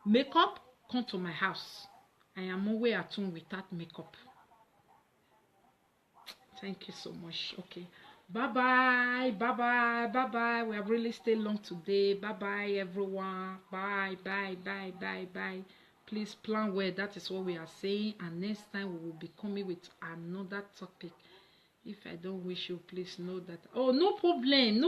makeup, come to my house. I am always at home without makeup. Thank you so much. Okay, bye bye. We have really stayed long today. Bye everyone. Bye. Please plan well. That is what we are saying. And next time we will be coming with another topic. If I don't wish you, please know that. Oh, no problem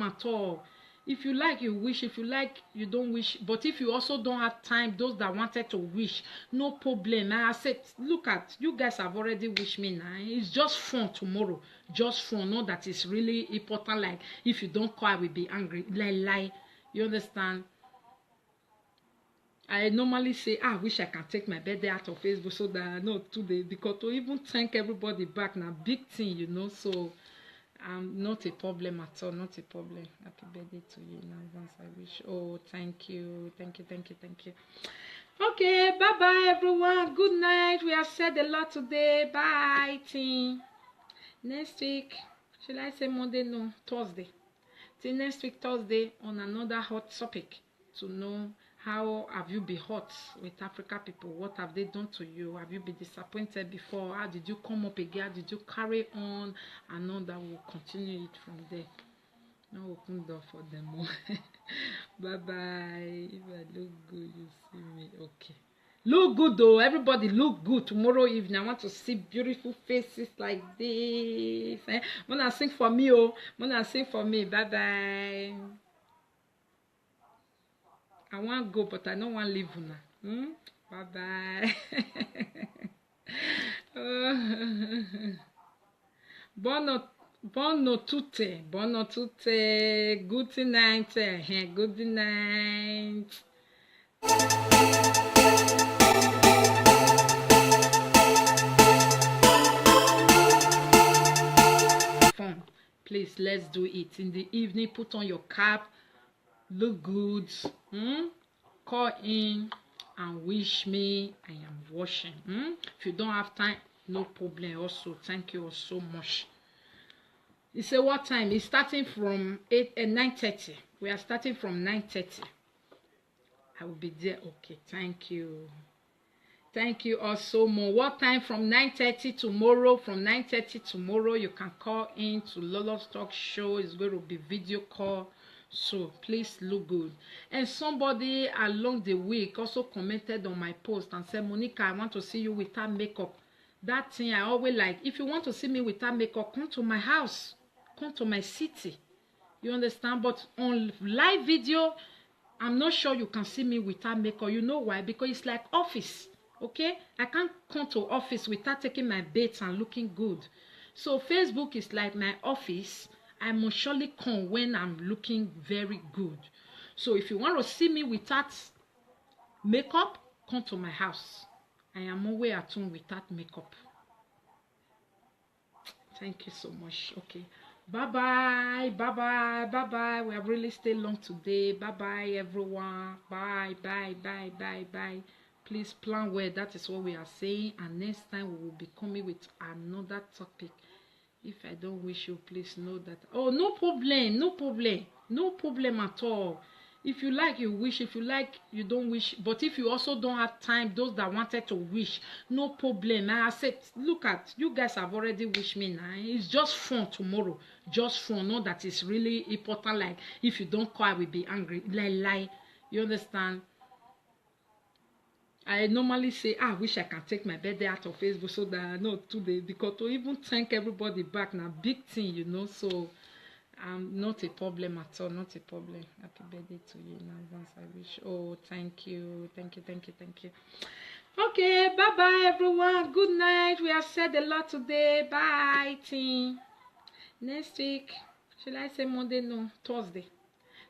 at all. If you like, you wish. If you like, you don't wish. But if you also don't have time, those that wanted to wish, no problem. I said, look at, you guys have already wished me now. It's just fun tomorrow. Just fun. Not that it's really important. Like, if you don't call, I will be angry. Lie. You understand? I normally say, I wish I can take my birthday out of Facebook so that I know today, because to even thank everybody back now, big thing, you know. So not a problem at all, not a problem. Happy birthday to you in advance, I wish. Oh, thank you. Okay, bye everyone. Good night. We have said a lot today. Bye team. Next week, should I say Monday? No, Thursday. Till next week Thursday on another hot topic to know how have you been hurt with Africa people? What have they done to you? Have you been disappointed before? How did you come up again? How did you carry on? And all that, will continue it from there. Now open door for them all. Bye bye. If I look good, you see me. Okay. Look good though. Everybody look good tomorrow evening. I want to see beautiful faces like this. Wanna sing for me, oh. Wanna sing for me. Bye bye. I want to go, but I don't want to leave now. Bye bye. Buono tutte. Good night. Good night. Fun. Please, let's do it in the evening. Put on your cap. Look good. Call in and wish me I am washing. If you don't have time, no problem. Also, thank you so much. You say what time? It's starting from 9:30. We are starting from 9:30. I will be there. Okay, thank you. Thank you also more. What time? From 9:30 tomorrow. From 9:30 tomorrow, you can call in to Lolo's Talk Show. It's going to be video call. So please look good. And somebody along the week also commented on my post and said, Monica, I want to see you without makeup. That thing I always like. If you want to see me without makeup, come to my house. Come to my city. You understand? But on live video, I'm not sure you can see me without makeup. You know why? Because it's like office. Okay? I can't come to office without taking my baths and looking good. So Facebook is like my office. I must surely come when I'm looking very good. So if you want to see me without makeup, come to my house. I am always at home without makeup. Thank you so much. Okay. Bye-bye. Bye-bye. Bye-bye. We have really stayed long today. Bye-bye, everyone. Bye. Bye. Bye. Bye. Bye. Please plan well. That is what we are saying. And next time we will be coming with another topic. If I don't wish you, please know that. Oh, no problem. No problem. No problem at all. If you like, you wish. If you like, you don't wish. But if you also don't have time, those that wanted to wish, no problem. I said, look at, you guys have already wished me now. It's just fun tomorrow. Just fun. Not that it's really important. Like, if you don't call, I will be angry. Lie. You understand? I normally say, I wish I can take my birthday out of Facebook so that I know today, because to even thank everybody back now, big thing, you know. So, not a problem at all. Not a problem. Happy birthday to you in advance. I wish. Oh, thank you. Okay, bye-bye, everyone. Good night. We have said a lot today. Bye, team. Next week, shall I say Monday? No, Thursday.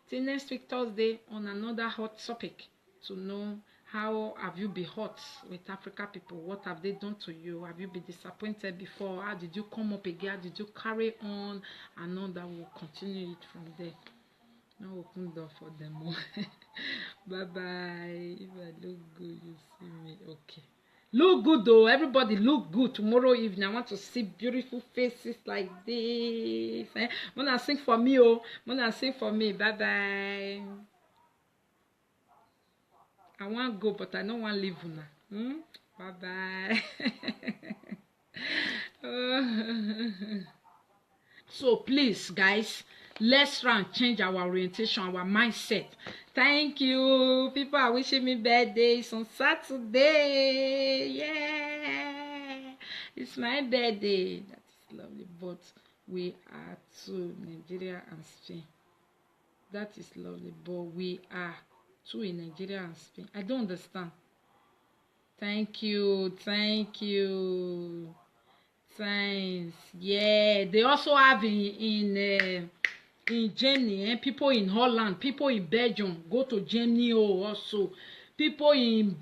Till next week, Thursday, on another hot topic to know how have you been hurt with Africa people? What have they done to you? Have you been disappointed before? How did you come up again? How did you carry on? And all that, will continue it from there. Now open door for them all. Bye bye. If I look good, you see me. Okay. Look good though. Everybody look good tomorrow evening. I want to see beautiful faces like this. Wanna sing for me, oh. Wanna sing for me. Bye bye. I want to go, but I don't want to leave now. Bye-bye. So please, guys, let's try and change our orientation, our mindset. Thank you. People are wishing me birthdays on Saturday. Yeah. It's my birthday. That is lovely. But we are to Nigeria and Spain. That is lovely. But we are two in Nigeria and Spain. I don't understand. Thank you. Thanks. Yeah, they also have in Germany, people in Holland, people in Belgium go to Germany also. People in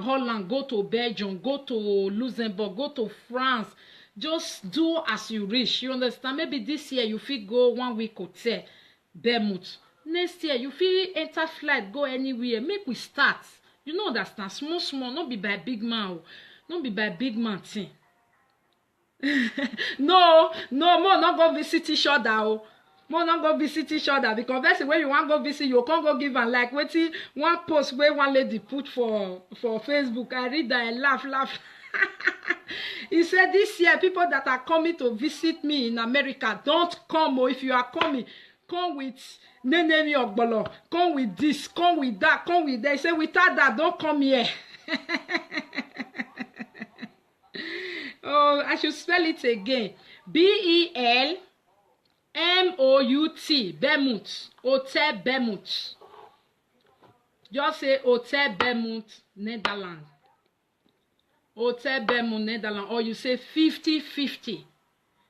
Holland go to Belgium, go to Luxembourg, go to France. Just do as you wish. You understand? Maybe this year you fit go 1 week hotel, Bermuda. Next year you fit enter flight, go anywhere. Make we start. You know understand? Small, not be by big man. Not be by big man thing. No, more not go visit each other. More not go visit each other because that's when you want go visit, you can't go give and like waiting one post where one lady put for Facebook. I read that and laugh. He said this year people that are coming to visit me in America don't come, or if you are coming, come with Nenemi Ogbolo, come with this, come with that, come with that. He said without that, don't come here. Oh, I should spell it again. BELMOUT, Belmont, Hotel Belmont. Just say Hotel Belmont, Netherlands. Hotel Belmont, Netherlands. Or you say 50-50.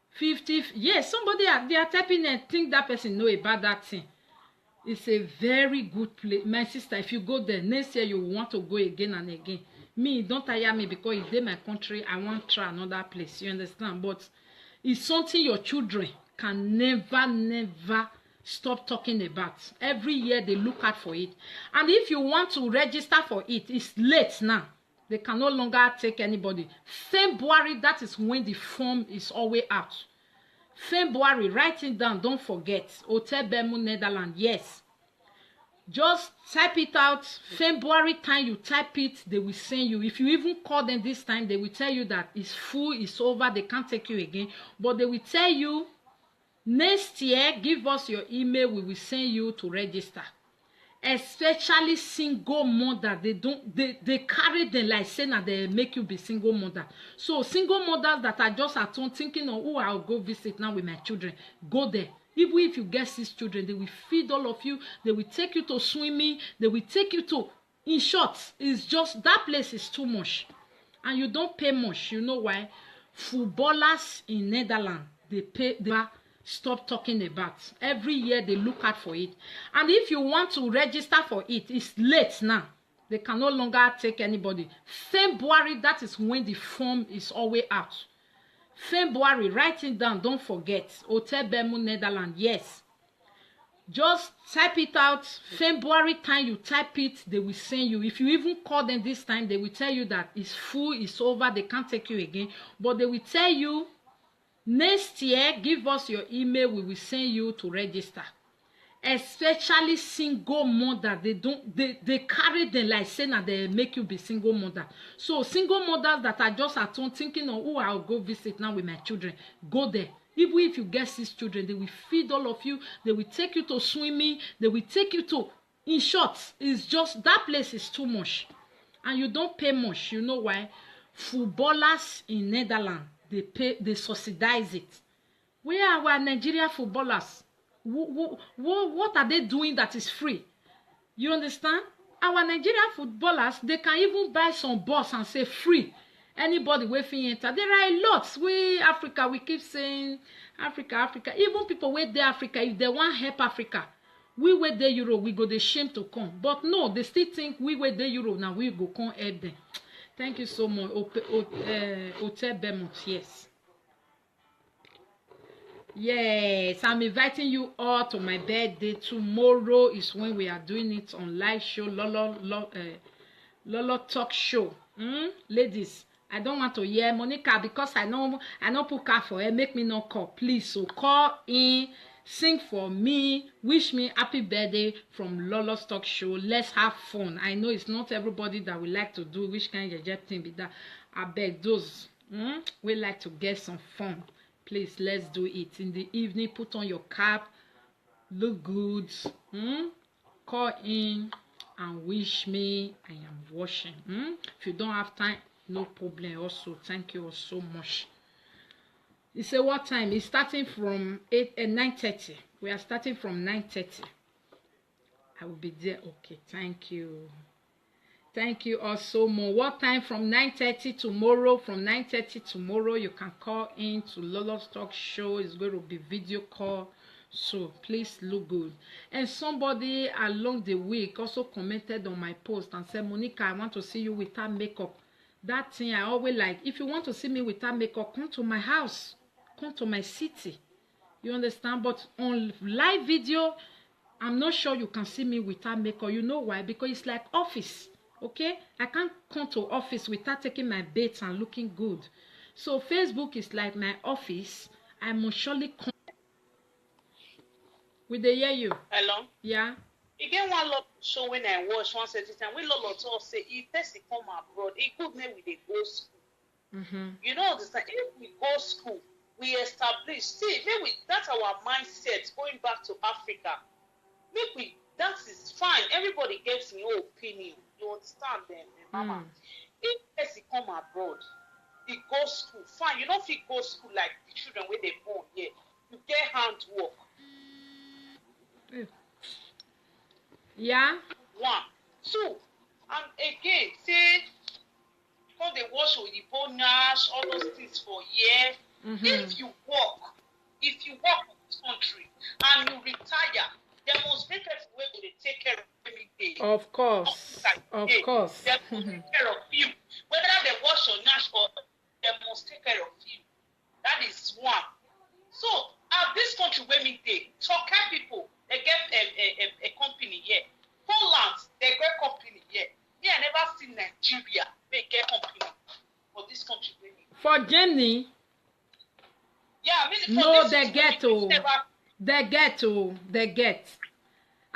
50. Yes, somebody they are typing and think that person know about that thing. It's a very good place. My sister, if you go there, next year you want to go again and again. Me, don't tire me because it's in my country. I want to try another place. You understand? But it's something your children can never stop talking about. Every year they look out for it. And if you want to register for it, it's late now. They can no longer take anybody. February, that is when the form is always out. February, write it down. Don't forget. Hotel Belmont, Netherlands. Yes. Just type it out. February time you type it, they will send you. If you even call them this time, they will tell you that it's full, it's over, they can't take you again. But they will tell you, next year, give us your email, we will send you to register. Especially single mother, they carry them like saying that they make you be single mother. So single mothers that are just at home thinking, oh, I'll go visit now with my children, go there. Even if you get 6 children, they will feed all of you. They will take you to swimming. They will take you to, in short, it's just, that place is too much. And you don't pay much. You know why? Footballers in Netherlands, they stop talking about. Every year they look out for it. And if you want to register for it, it's late now. They can no longer take anybody. February, that is when the form is always out. February, write it down, don't forget. Hotel Belmont, Netherlands. Yes. Just type it out. February time you type it, they will send you. If you even call them this time, they will tell you that it's full, it's over, they can't take you again. But they will tell you, next year, give us your email, we will send you to register. Especially single mother, they carry them like saying that they make you be single mother. So single mothers that are just at home thinking, oh, I'll go visit now with my children, go there. Even if you get 6 children, they will feed all of you. They will take you to swimming. They will take you to, in short, it's just, that place is too much. And you don't pay much. You know why? Footballers in Netherlands, they subsidize it. Where are our Nigeria footballers? What are they doing that is free? You understand? Our Nigerian footballers, they can even buy some bus and say free. Anybody wey fit enter. There are a lot. We Africa, we keep saying Africa. Even people wey dey Africa, if they want help Africa, we wey dey Europe, we go dey shame to come. But no, they still think we wey dey Europe now we go come help them. Thank you so much. Hotel Belmont, yes. Yes, I'm inviting you all to my birthday. Tomorrow is when we are doing it on live show, Lolo Talk Show. Ladies, I don't want to hear Monica because I know put car for her. Make me not call, please. So call in, sing for me, wish me happy birthday from Lolo's Talk Show. Let's have fun. I know it's not everybody that we like to do which kind of thing be that. I beg those we like to get some fun. Please, let's do it. In the evening, put on your cap, look good, call in and wish me I am washing. If you don't have time, no problem. Also, thank you all so much. You say what time? It's starting from 9:30. We are starting from 9:30. I will be there. Okay, thank you. Thank you all so much. What time? From 9:30 tomorrow. From 9:30 tomorrow, you can call in to Lolo's Talk Show. It's going to be video call. So please look good. And somebody along the week also commented on my post and said, Monica, I want to see you without makeup. That thing I always like. If you want to see me without makeup, come to my house. Come to my city. You understand? But on live video, I'm not sure you can see me without makeup. You know why? Because it's like office. Okay, I can't come to office without taking my baths and looking good. So Facebook is like my office. I must surely come. We dey hear you. Hello. Yeah. Again, one lot show when I watch one certain time. We lot of say if person come abroad, it could make we dey go school. Mm-hmm. You know, understand? If we go school, we establish. See, maybe that's our mindset going back to Africa. Maybe that is fine. Everybody gets your opinion. You understand them, mama. If person come abroad, he go school, fine. You don't fit go school like the children where they born here. You get handwork. Yeah. 1, 2, and again, say, come they wash with the bonus, all those things for years. Mm-hmm. If you work in this country and you retire, there must be people where they take care of every day. Of course. Of course. They must take care of you. Whether they wash or not, or they must take care of you. That is one. So, this country where me dey, Turkey people, they get a company here. Poland, they get company here. Me, I never seen Nigeria, they get company for this country where me. For Germany. Yeah, I mean, No, this they get to. They get.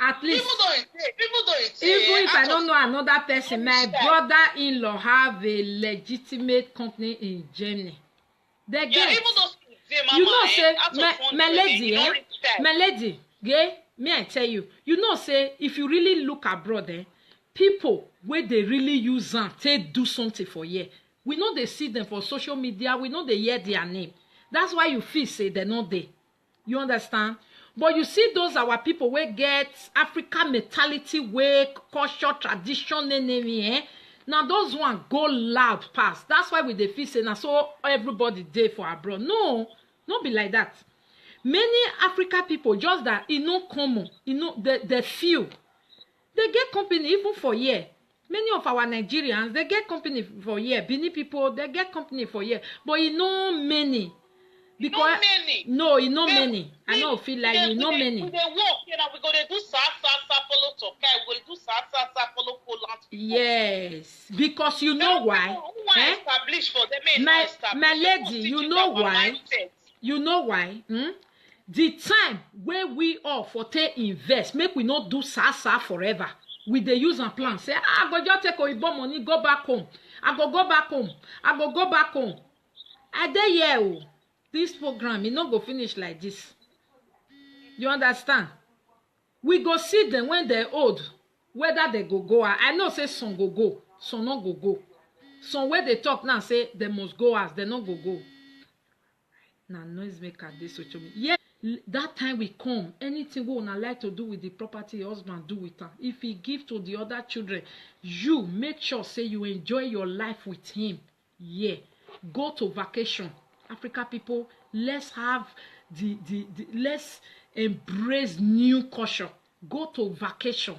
At least. People don't say. Even if I don't know another person, my brother-in-law have a legitimate company in Germany. They get. Yeah, even those you know, say my lady, gay. Me, I tell you, you know, say if you really look abroad, people where they really use them, they do something for you. We know they see them for social media. We know they hear their name. That's why you feel say they're not there. You understand? But you see those our people where get African mentality, way culture, tradition, Now those one go loud past. That's why we dey feel say now so everybody dey for abroad. No, not be like that. Many African people just that no common, the few. They get company even for year. Many of our Nigerians they get company for year. Benin people they get company for year. But many. Because many. I know feel like many. We dey work, we go dey do sa follow Turkey, we go dey do sa follow Poland. Yes, because you know why? For them, my lady, you know why? You know why? The time where we all for take invest, make we not do sa forever. We dey use and plan. Say, I go just take Oyibo money, go back home. I go back home. I dey here. This program, it not go finish like this. You understand? We go see them when they're old, whether they go. I know say some go, some not go. Some where they talk now say they must go as they not go. Now noise maker this social media. Yeah, that time we come, anything we wanna like to do with the property your husband do with her. If he give to the other children, you make sure say you enjoy your life with him. Yeah, go to vacation. African people, let's have let's embrace new culture. Go to vacation.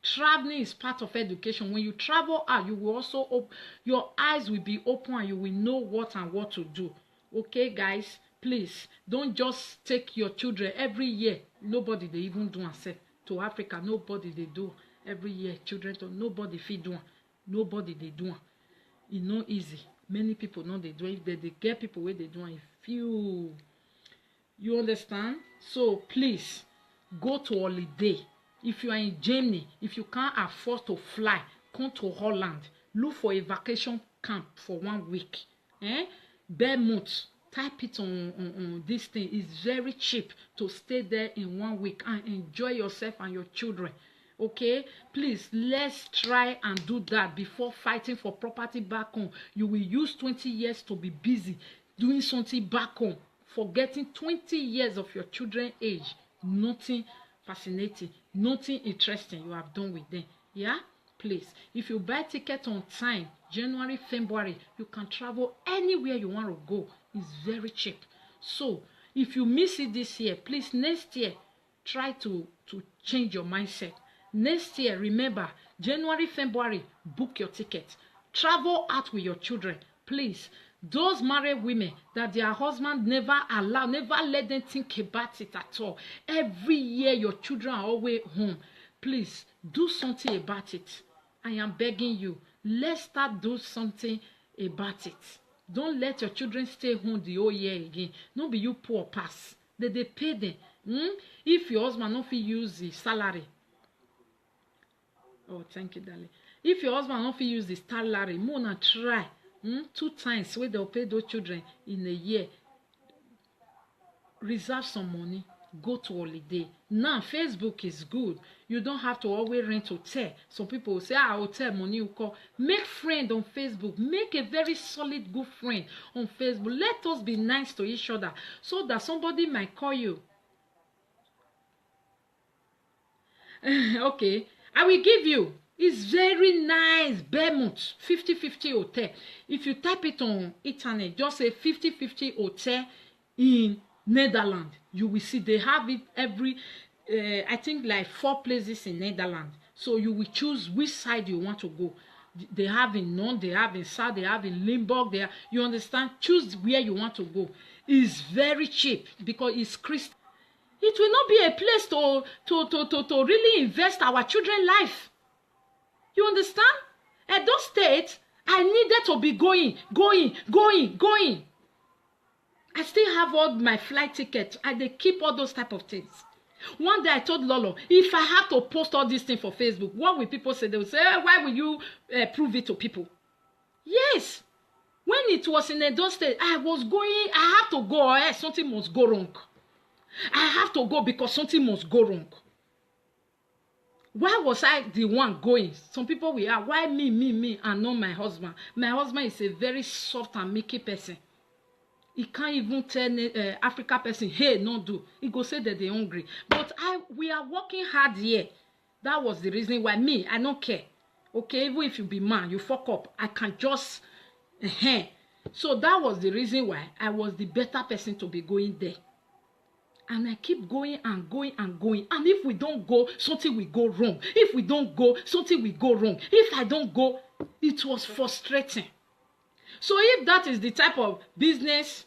Traveling is part of education. When you travel out, you will also your eyes will be open and you will know what to do. Okay, guys, please don't just take your children every year. Nobody they even do and to Africa. Nobody they do every year. Children to nobody feed one. Nobody they do. It's not easy. Many people know they do it. They get people where they do it. You understand? So please go to holiday. If you are in Germany, if you can't afford to fly, come to Holland. Look for a vacation camp for 1 week. Bermuda. Type it on this thing. It's very cheap to stay there in 1 week and enjoy yourself and your children. Okay, please let's try and do that before fighting for property back home. You will use 20 years to be busy doing something back home, forgetting 20 years of your children's age. Nothing fascinating, nothing interesting you have done with them. Yeah, please, if you buy ticket on time, January, February, you can travel anywhere you want to go. It's very cheap. So if you miss it this year, please next year try to change your mindset. Next year, remember, January, February, book your ticket. Travel out with your children. Please, those married women that their husband never let them think about it at all. Every year, your children are always home. Please, do something about it. I am begging you. Let's start doing something about it. Don't let your children stay home the whole year again. No be you poor pass. They pay them. If your husband no fit use the salary, oh thank you darling, if your husband no fit use the salary, more na try 2 times wey they'll pay those children in a year. Reserve some money, go to holiday. Now Facebook is good. You don't have to always rent hotel. Some people will say, hotel money you call. Make friend on Facebook. Make a very solid good friend on Facebook. Let us be nice to each other so that somebody might call you. Okay, I will give you. It's very nice. Bermouth 50-50 hotel. If you type it on internet, just say 50-50 hotel in Netherlands. You will see they have it every I think like 4 places in Netherlands. So you will choose which side you want to go. They have in North, they have in South, they have in Limburg. They have, you understand? Choose where you want to go. It's very cheap because it's Christian. It will not be a place to really invest our children's life. You understand? At those states, I needed to be going. I still have all my flight tickets. They keep all those type of things. One day I told Lolo, if I have to post all these things for Facebook, what will people say? They will say, why will you prove it to people? Yes. When it was in Edo State, I was going, I have to go, or something must go wrong. I have to go because something must go wrong. Why was I the one going? Some people will ask, why me, and not my husband? My husband is a very soft and meeky person. He can't even tell African person, hey, no do. He go say that they're hungry. But we are working hard here. That was the reason why me, I don't care. Okay, even if you be man, you fuck up. I can just, So that was the reason why I was the better person to be going there. And I keep going and going and going. And if we don't go, something will go wrong. If we don't go, something will go wrong. If I don't go, it was frustrating. So if that is the type of business,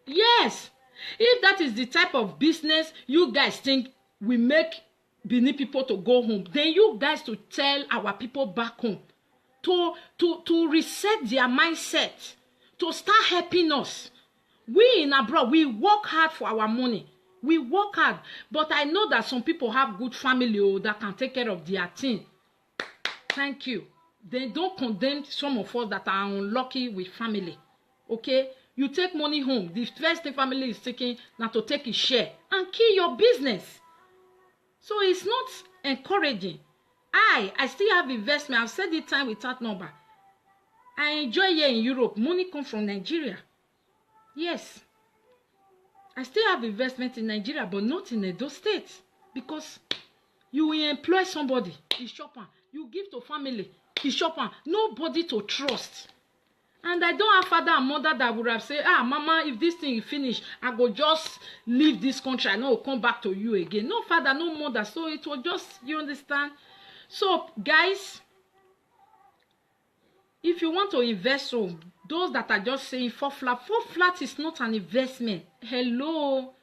yes, if that is the type of business you guys think we make Benin people to go home, then you guys to tell our people back home to reset their mindset, to start helping us. We in abroad, we work hard for our money. We work hard. But I know that some people have good family that can take care of their thing. Thank you. They don't condemn some of us that are unlucky with family. Okay? You take money home. The first thing family is taking now to take a share and kill your business. So it's not encouraging. I still have investment. I've said it time without number. I enjoy here in Europe. Money comes from Nigeria. Yes. I still have investment in Nigeria, but not in Edo State. Because you will employ somebody, a shopper. You give to family, a shopper. Nobody to trust. And I don't have father and mother that would have said, mama, if this thing is finished, I go just leave this country. I know come back to you again. No father, no mother. So it was just, you understand? So, guys, if you want to invest, so those that are just saying 4 flat is not an investment. Hello.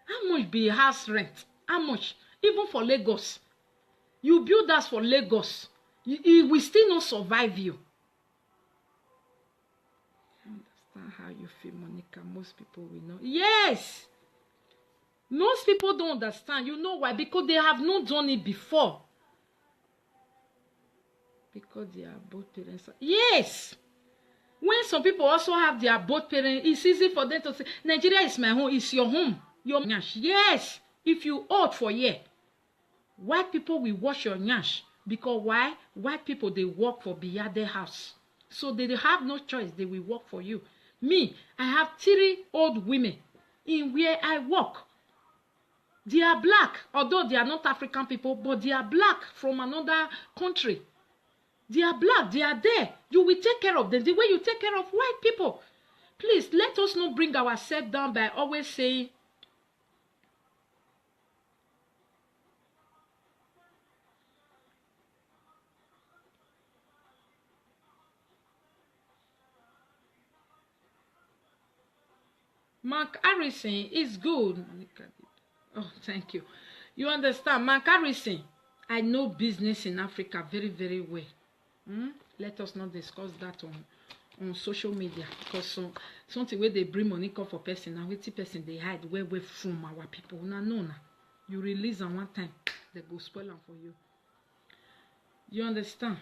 How much be a house rent? How much? Even for Lagos. You build that for Lagos. It will still not survive you. I understand how you feel, Monica. Most people will know. Yes. Most people don't understand. You know why? Because they have not done it before. Because they are both parents. Yes. When some people also have their both parents, it's easy for them to say, Nigeria is my home, it's your home. Your nyash. Yes. If you old for year, white people will wash your nyash. Because why? White people, they work for Biyade house. So they have no choice. They will work for you. Me, I have 3 old women in where I work. They are black. Although they are not African people, but they are black from another country. They are black. They are there. You will take care of them the way you take care of white people. Please, let us not bring ourselves down by always saying, Mark Harrison is good. Oh, thank you. You understand? Mark Harrison, I know business in Africa very, very well. Let us not discuss that on social media because something where they bring money come for person and wetin person they hide where from our people. Una know na. You release am one time, they go spoil am for you. You understand?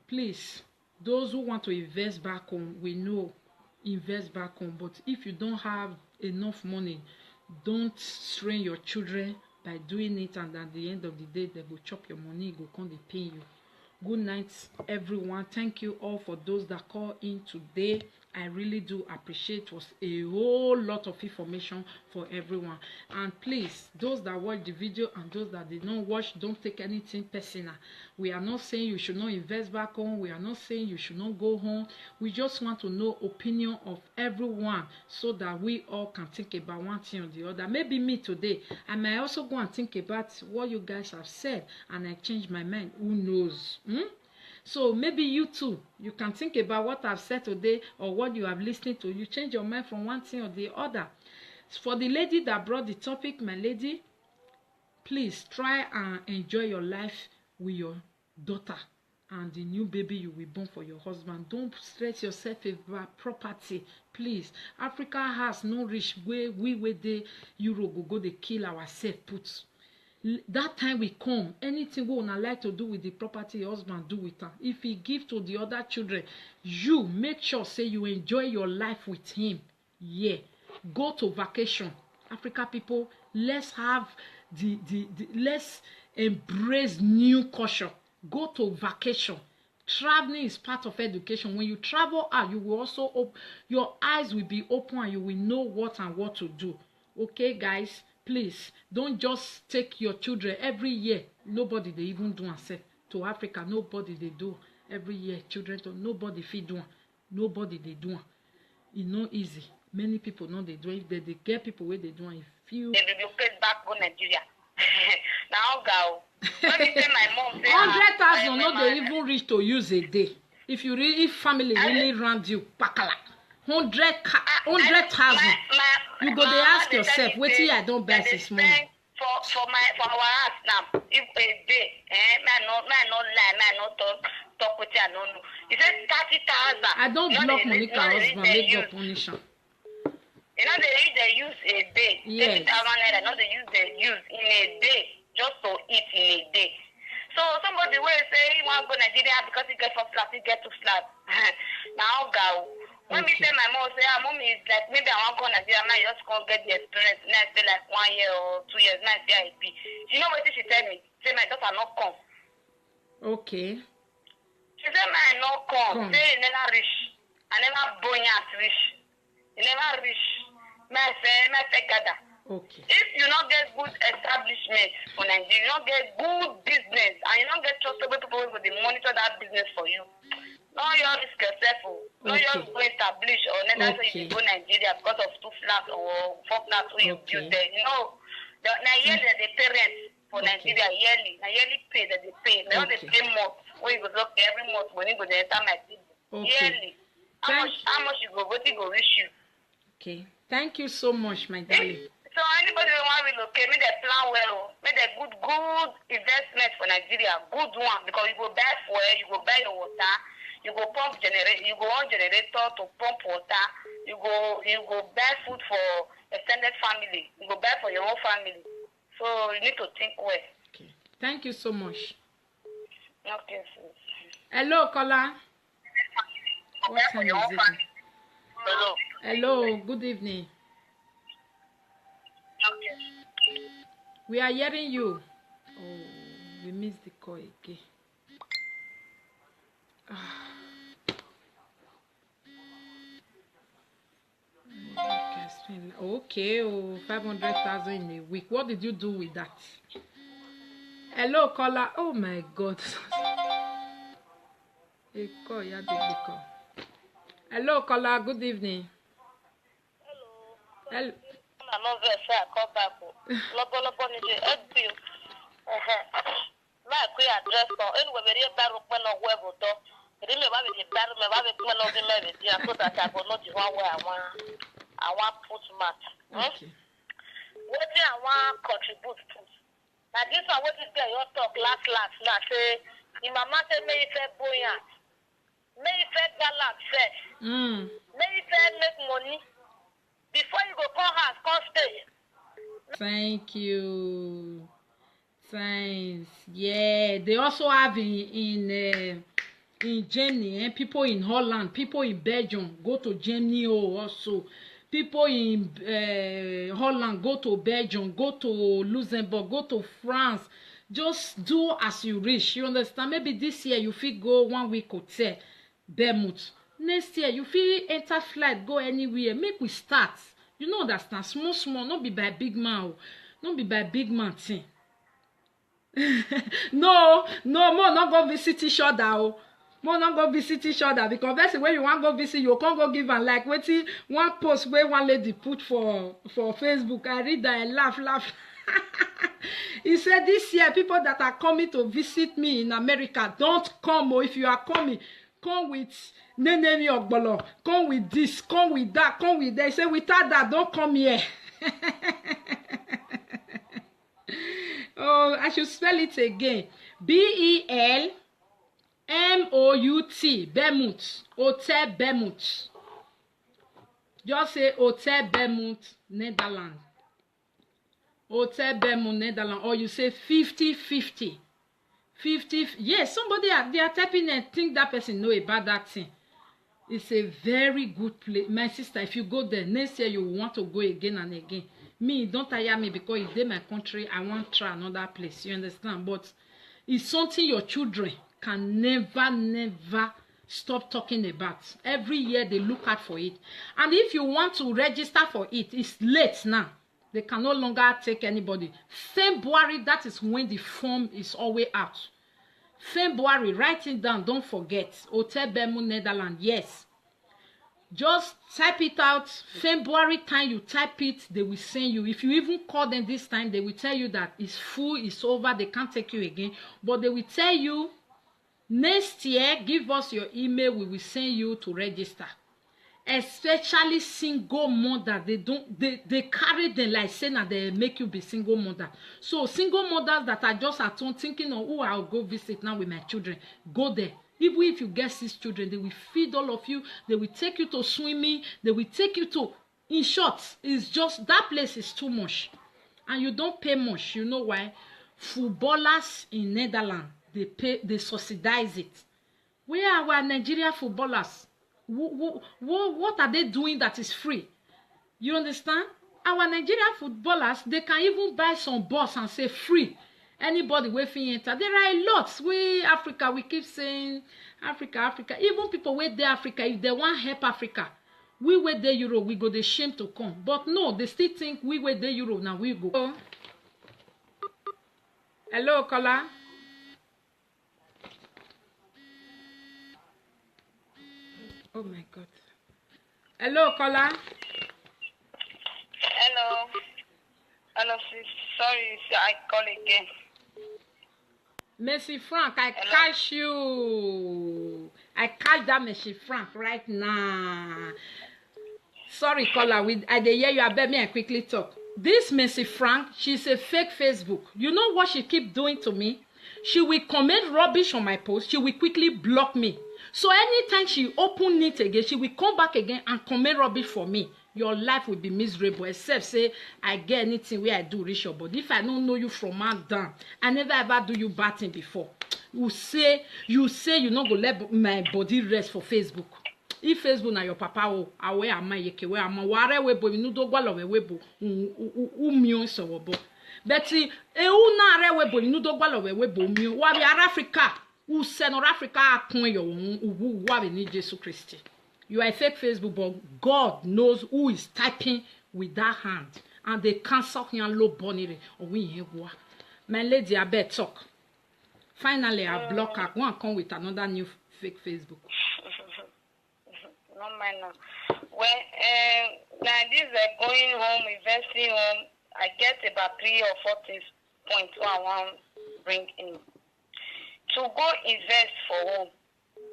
Please, those who want to invest back home, we know invest back home. But if you don't have enough money, don't strain your children by doing it, and at the end of the day, they go chop your money, go come they pay you. Good night, everyone. Thank you all for those that call in today. I really do appreciate. It was a whole lot of information for everyone. And please, those that watch the video and those that did not watch, don't take anything personal. We are not saying you should not invest back home. We are not saying you should not go home. We just want to know opinion of everyone so that we all can think about one thing or the other. Maybe me today, I might also go and think about what you guys have said and I change my mind. Who knows? So maybe you too, you can think about what I've said today or what you have listened to. You change your mind from one thing or the other. For the lady that brought the topic, my lady, please try and enjoy your life with your daughter and the new baby you will born for your husband. Don't stress yourself about property, please. Africa has no rich way we the Europe go they kill ourselves put. That time we come, anything we wanna like to do with the property your husband do with her. If he give to the other children, you make sure say you enjoy your life with him. Yeah, go to vacation. Africa people, let's have let's embrace new culture. Go to vacation. Traveling is part of education. When you travel out, you will also your eyes will be open and you will know what and what to do. Okay, guys. Please don't just take your children every year. Nobody they even do and to Africa. Nobody they do every year. Children to nobody feed one. Nobody they do. It's not easy. Many people know they do. If they get people where they do. If you they relocate back to Nigeria. Now go. Let me tell my mom. 100,000 no they even reach to use a day. If you really if family really round you, pakala. 100,000. You go they ask yourself, wetin I don't buy this money. For our house now, if a day, man no lie, man no talk with you, I don't know. He said 30,000. I don't block Monica husband, make God punish her. You know they use a day. Yes. 30,000 naira. No, they use in a day just to eat in a day. So somebody will say he want to go Nigeria because he get first class, he get two flat. Now go. When me tell my mom, say, mommy is like, maybe I want to go to Nigeria, I just go get the experience. Now stay like 1 year or 2 years, now stay IP. You know what she tell me? Say, my daughter not come. Okay. She said, man, not come. Say, you never rich. I never born as rich. You never rich. Man, say, gather. Okay. If you not get good establishment for Nigeria, you not get good business, and you not get trustable people who will monitor that business for you, no, you risk yourself. No, you go establish or never say you go Nigeria because of 2 flats or 4 flats where you build there. You know, now yearly they pay rent for Nigeria yearly. Now yearly pay that they pay. Now they pay month. Where you go look every month when you go to enter my city. Yearly. How much you go? What you go reach you? Okay. Thank you so much, my darling. So anybody who want to relocate, make they plan well, make they good investment for Nigeria, good one, because you go buy fuel, you go buy your water. You go pump generator. You go on generator to pump water. You go buy food for extended family. You go buy for your own family. So you need to think well. Okay. Thank you so much. Okay. Hello, Kola. What time is it? Hello. Hello. Good evening. Okay. We are hearing you. Oh, we missed the call again. Okay, 500,000 in a week. What did you do with that? Hello, caller. Oh my God. Hello, caller. Good evening. Hello. I want put mat. Okay. What do I want contribute to? Now this one what is there your talk last now say the mama say me say boyant. May you first gallant first. May you first make money before you go come house, come stay. Thank you. Thanks. Yeah, they also have in Germany, people in Holland, people in Belgium go to Germany also. People in Holland go to Belgium, go to Luxembourg, go to France. Just do as you wish. You understand? Maybe this year you fit go 1 week hotel, Bermuda. Next year you fit enter flight, go anywhere. Make we start. You know understand? Small, small, not be by big man, not be by big man thing. No, more not go visit each other. More not go visit each other because that's when you want go visit, you can't go give and like waiting one post where one lady put for Facebook. I read that and laugh. He said this year people that are coming to visit me in America don't come, or if you are coming, come with Nenemi Ogbolo, come with this, come with that, come with that. He said without that, don't come here. Oh, I should spell it again. Belmout, Bermuda, Hotel Bermuda. Just say Hotel Bermuda, Netherlands. Hotel Bermuda, Netherlands. Or you say 50-50. 50. Yes, somebody they are typing and think that person know about that thing. It's a very good place. My sister, if you go there, next year you want to go again and again. Me, don't tire me because it's in my country. I want to try another place. You understand? But it's something your children can never stop talking about. Every year they look out for it. And if you want to register for it, it's late now. They can no longer take anybody. February, that is when the form is always out. February, write it down. Don't forget. Hotel Bermuda, Netherlands. Yes. Just type it out. February time you type it, they will send you. If you even call them this time, they will tell you that it's full, it's over, they can't take you again. But they will tell you, next year, give us your email, we will send you to register. Especially single mother, they carry them like saying that they make you be single mother. So single mothers that are just at home thinking of, oh, I'll go visit now with my children, go there. Even if you get 6 children, they will feed all of you. They will take you to swimming. They will take you to, in short, it's just, that place is too much. And you don't pay much. You know why? Footballers in Netherlands, they subsidize it. Where are our Nigeria footballers? What are they doing that is free? You understand? Our Nigerian footballers, they can even buy some bus and say free. Anybody wey fit enter. There are a lot. We Africa, we keep saying Africa. Even people wey dey Africa, if they want help Africa, we wey dey Europe, we go dey shame to come. But no, they still think we wey dey Europe now we go. Hello, caller. Oh my God. Hello, caller. Hello. Hello, sis. Sorry, I call again. Messi Frank, I catch you. I catch that Messi Frank right now. Sorry, caller. I dey hear you. I bet me I quickly talk. This Messi Frank, she's a fake Facebook. You know what she keep doing to me? She will comment rubbish on my post. She will quickly block me. So anytime she open it again, she will come back again and comment rubbish for me. Your life will be miserable, except say I get anything where I do reach your body. If I don't know you from man down, I never ever do you bad thing before. You say you not go let my body rest for Facebook. If Facebook na your papa o, awe ama yeke we ama ware webo mi nudo gwalo we webo umio so wobo. Beti e u na are webo mi nudo gwalo we webo umio. Wa bi Africa, u se no Africa akun yo uwu wa be ni Jesus Christ. You are a fake Facebook, but God knows who is typing with that hand. And they cancel him low bonnet or we hear what. My lady, I bet talk. Finally, I block her. Go and come with another new fake Facebook. No mind now. Well, now this going home, investing home, I get about 3 or 4 things points I want to bring in. To go invest for home.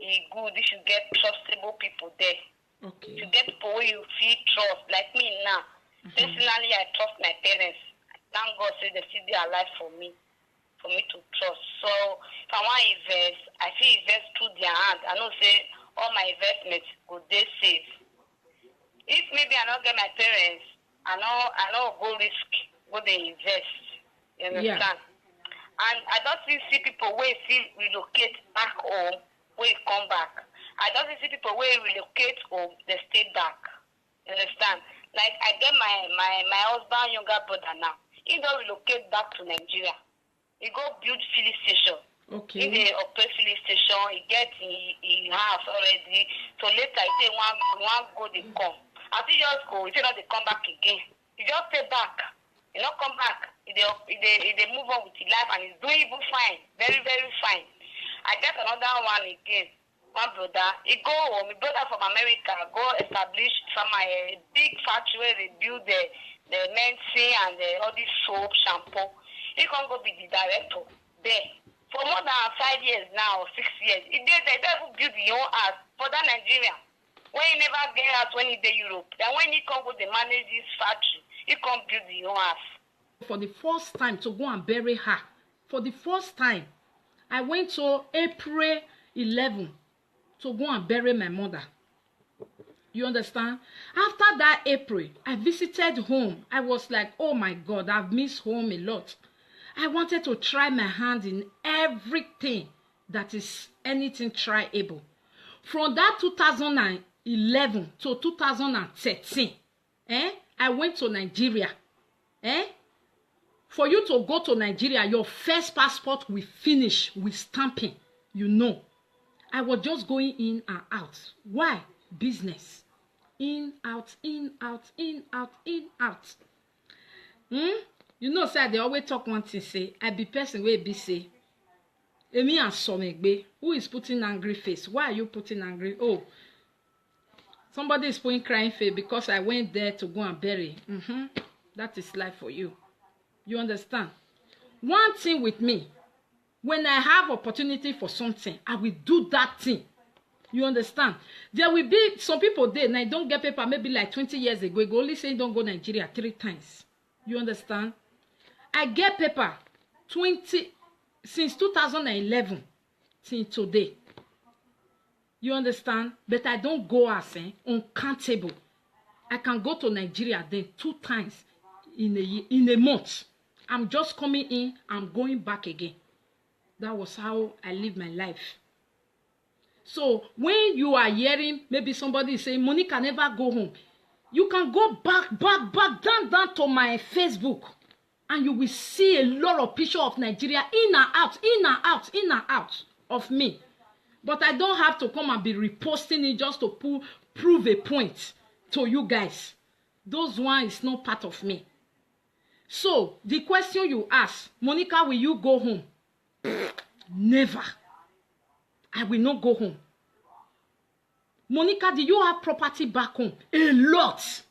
It's good. You should get trustable people there. Okay. To get people where you feel trust, like me now. Personally, I trust my parents. Thank God, say they still their life for me to trust. So if I want to invest, I feel invest through their hand. I know say all my investments go dey safe. If maybe I don't get my parents, I know go risk, go they invest. You understand? Yeah. And I don't see people where see relocate back home, where come back. I don't see people where relocate home, they stay back. You understand? Like I get my husband younger brother now. He don't relocate back to Nigeria. He go build filling station. Okay. In the operate filling station, he get in house already. So later he say one go they come. As he just go, he say not they come back again. He just stay back. He not come back. He move on with his life and he's doing even fine. Very, very fine. I get another one again. One brother, he go home, my brother from America, go establish some big factory where they build the medicine and all this soap, shampoo. He can go be the director there. For more than 5 years now, 6 years, he did they don't build his own house for that Nigeria. When he never get out when he did Europe, then when he come go they manage this factory, he come build his own house. For the first time to go and bury her, for the first time, I went to April 11 to go and bury my mother. You understand? After that April, I visited home. I was like, oh my God, I've missed home a lot. I wanted to try my hand in everything that is anything tryable. From that 2011 to 2013, I went to Nigeria. For you to go to Nigeria, your first passport will finish with stamping. You know. I was just going in and out. Why? Business. In, out, in, out, in, out, in, out. You know, sir, they always talk one thing, say, I be person where be say, Emi and Somegbe, who is putting angry face? Why are you putting angry? Oh, somebody is putting crying face because I went there to go and bury. That is life for you. You understand? One thing with me, when I have opportunity for something, I will do that thing. You understand? There will be some people there, now don't get paper, maybe like 20 years ago, you only say don't go Nigeria 3 times. You understand? I get paper since 2011 till today. You understand? But I don't go as uncountable. I can go to Nigeria then 2 times in a month. I'm just coming in, I'm going back again. That was how I live my life. So when you are hearing maybe somebody saying Monica never go home, you can go back down to my Facebook and you will see a lot of pictures of Nigeria in and out of me. But I don't have to come and be reposting it just to prove a point to you guys. Those one is not part of me. So the question you ask, Monica, will you go home? Never. I will not go home. Monica, do you have property back home? A lot.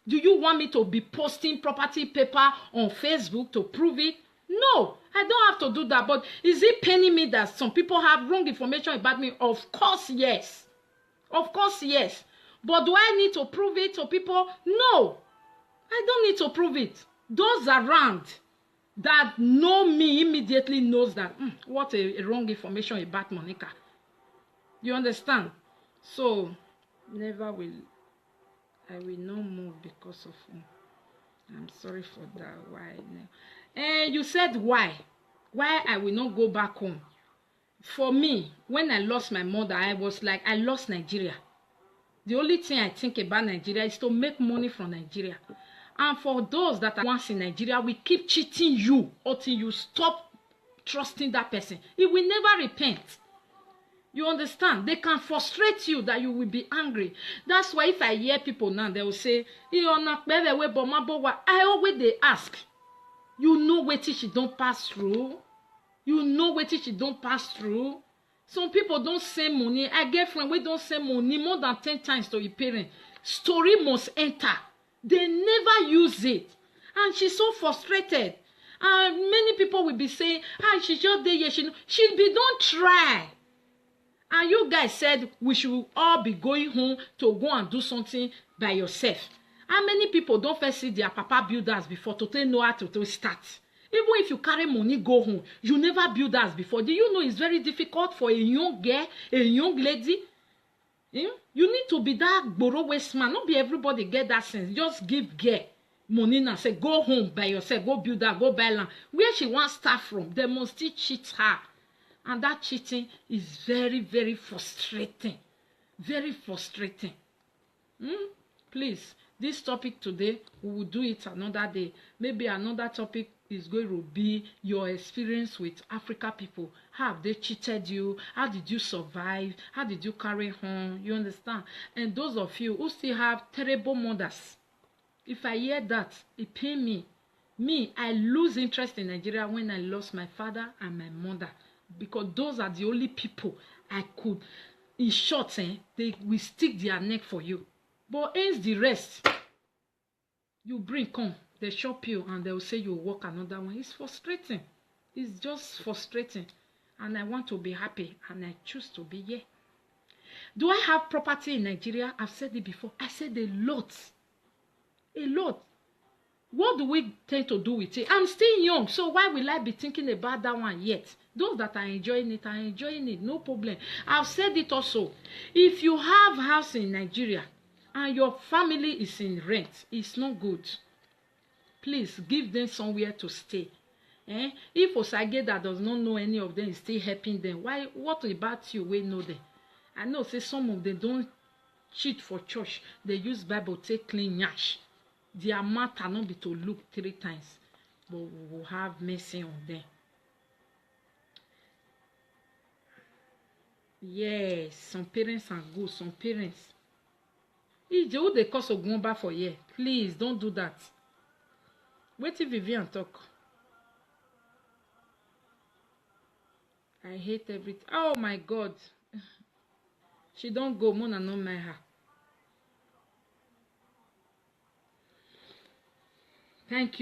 Do you want me to be posting property paper on Facebook to prove it? No, I don't have to do that. But is it paining me that some people have wrong information about me? Of course, yes. But do I need to prove it to people? No, I don't need to prove it. Those around that know me immediately knows that what a wrong information about Monica. You understand? So never will I will not move because of I'm sorry for that. Why? And you said why I will not go back home. For me, when I lost my mother, I was like, I lost Nigeria. The only thing I think about Nigeria is to make money from Nigeria. And for those that are once in Nigeria, we keep cheating you until you stop trusting that person. He will never repent. You understand? They can frustrate you that you will be angry. That's why if I hear people now, they will say, I always they ask, you know what she don't pass through? You know what she don't pass through? Some people don't send money. I get friends we don't send money more than 10 times to your parents. Story must enter. They never use it. And she's so frustrated. And many people will be saying, she's just there. She'll be, don't try. And you guys said we should all be going home to go and do something by yourself. How many people don't first see their papa builders before to know how to start? Even if you carry money go home, you never build house before. Do you know it's very difficult for a young girl, a young lady? You need to be that gboro waste man. Not be everybody get that sense. Just give girl money and say go home by yourself, go build that, go buy land. Where she wants start from, they must still cheat her. And that cheating is very, very frustrating. Very frustrating. Please, this topic today, we will do it another day. Maybe another topic is going to be your experience with Africa people. How have they cheated you? How did you survive? How did you carry on? You understand? And those of you who still have terrible mothers, if I hear that, it pains me. Me, I lose interest in Nigeria when I lost my father and my mother, because those are the only people I could, in short, they will stick their neck for you. But hence the rest, you bring, come, they shop you and they will say you work another one. It's frustrating. It's just frustrating. And I want to be happy and I choose to be here. Do I have property in Nigeria? I've said it before. I said a lot. A lot. What do we tend to do with it? I'm still young, so why will I be thinking about that one yet? Those that are enjoying it are enjoying it, no problem. I've said it also. If you have house in Nigeria and your family is in rent, it's not good. Please give them somewhere to stay. If Osage that does not know any of them is still helping them, why? What about you? We know them. I know, say some of them don't cheat for church. They use Bible take clean yash. Their matter not be to look 3 times, but we will have mercy on them. Yes, some parents are good. Some parents. If you the cause of going back for year, please don't do that. Wait till Vivian talk. I hate everything. Oh my God. She don't go. Mona no my her. Thank you.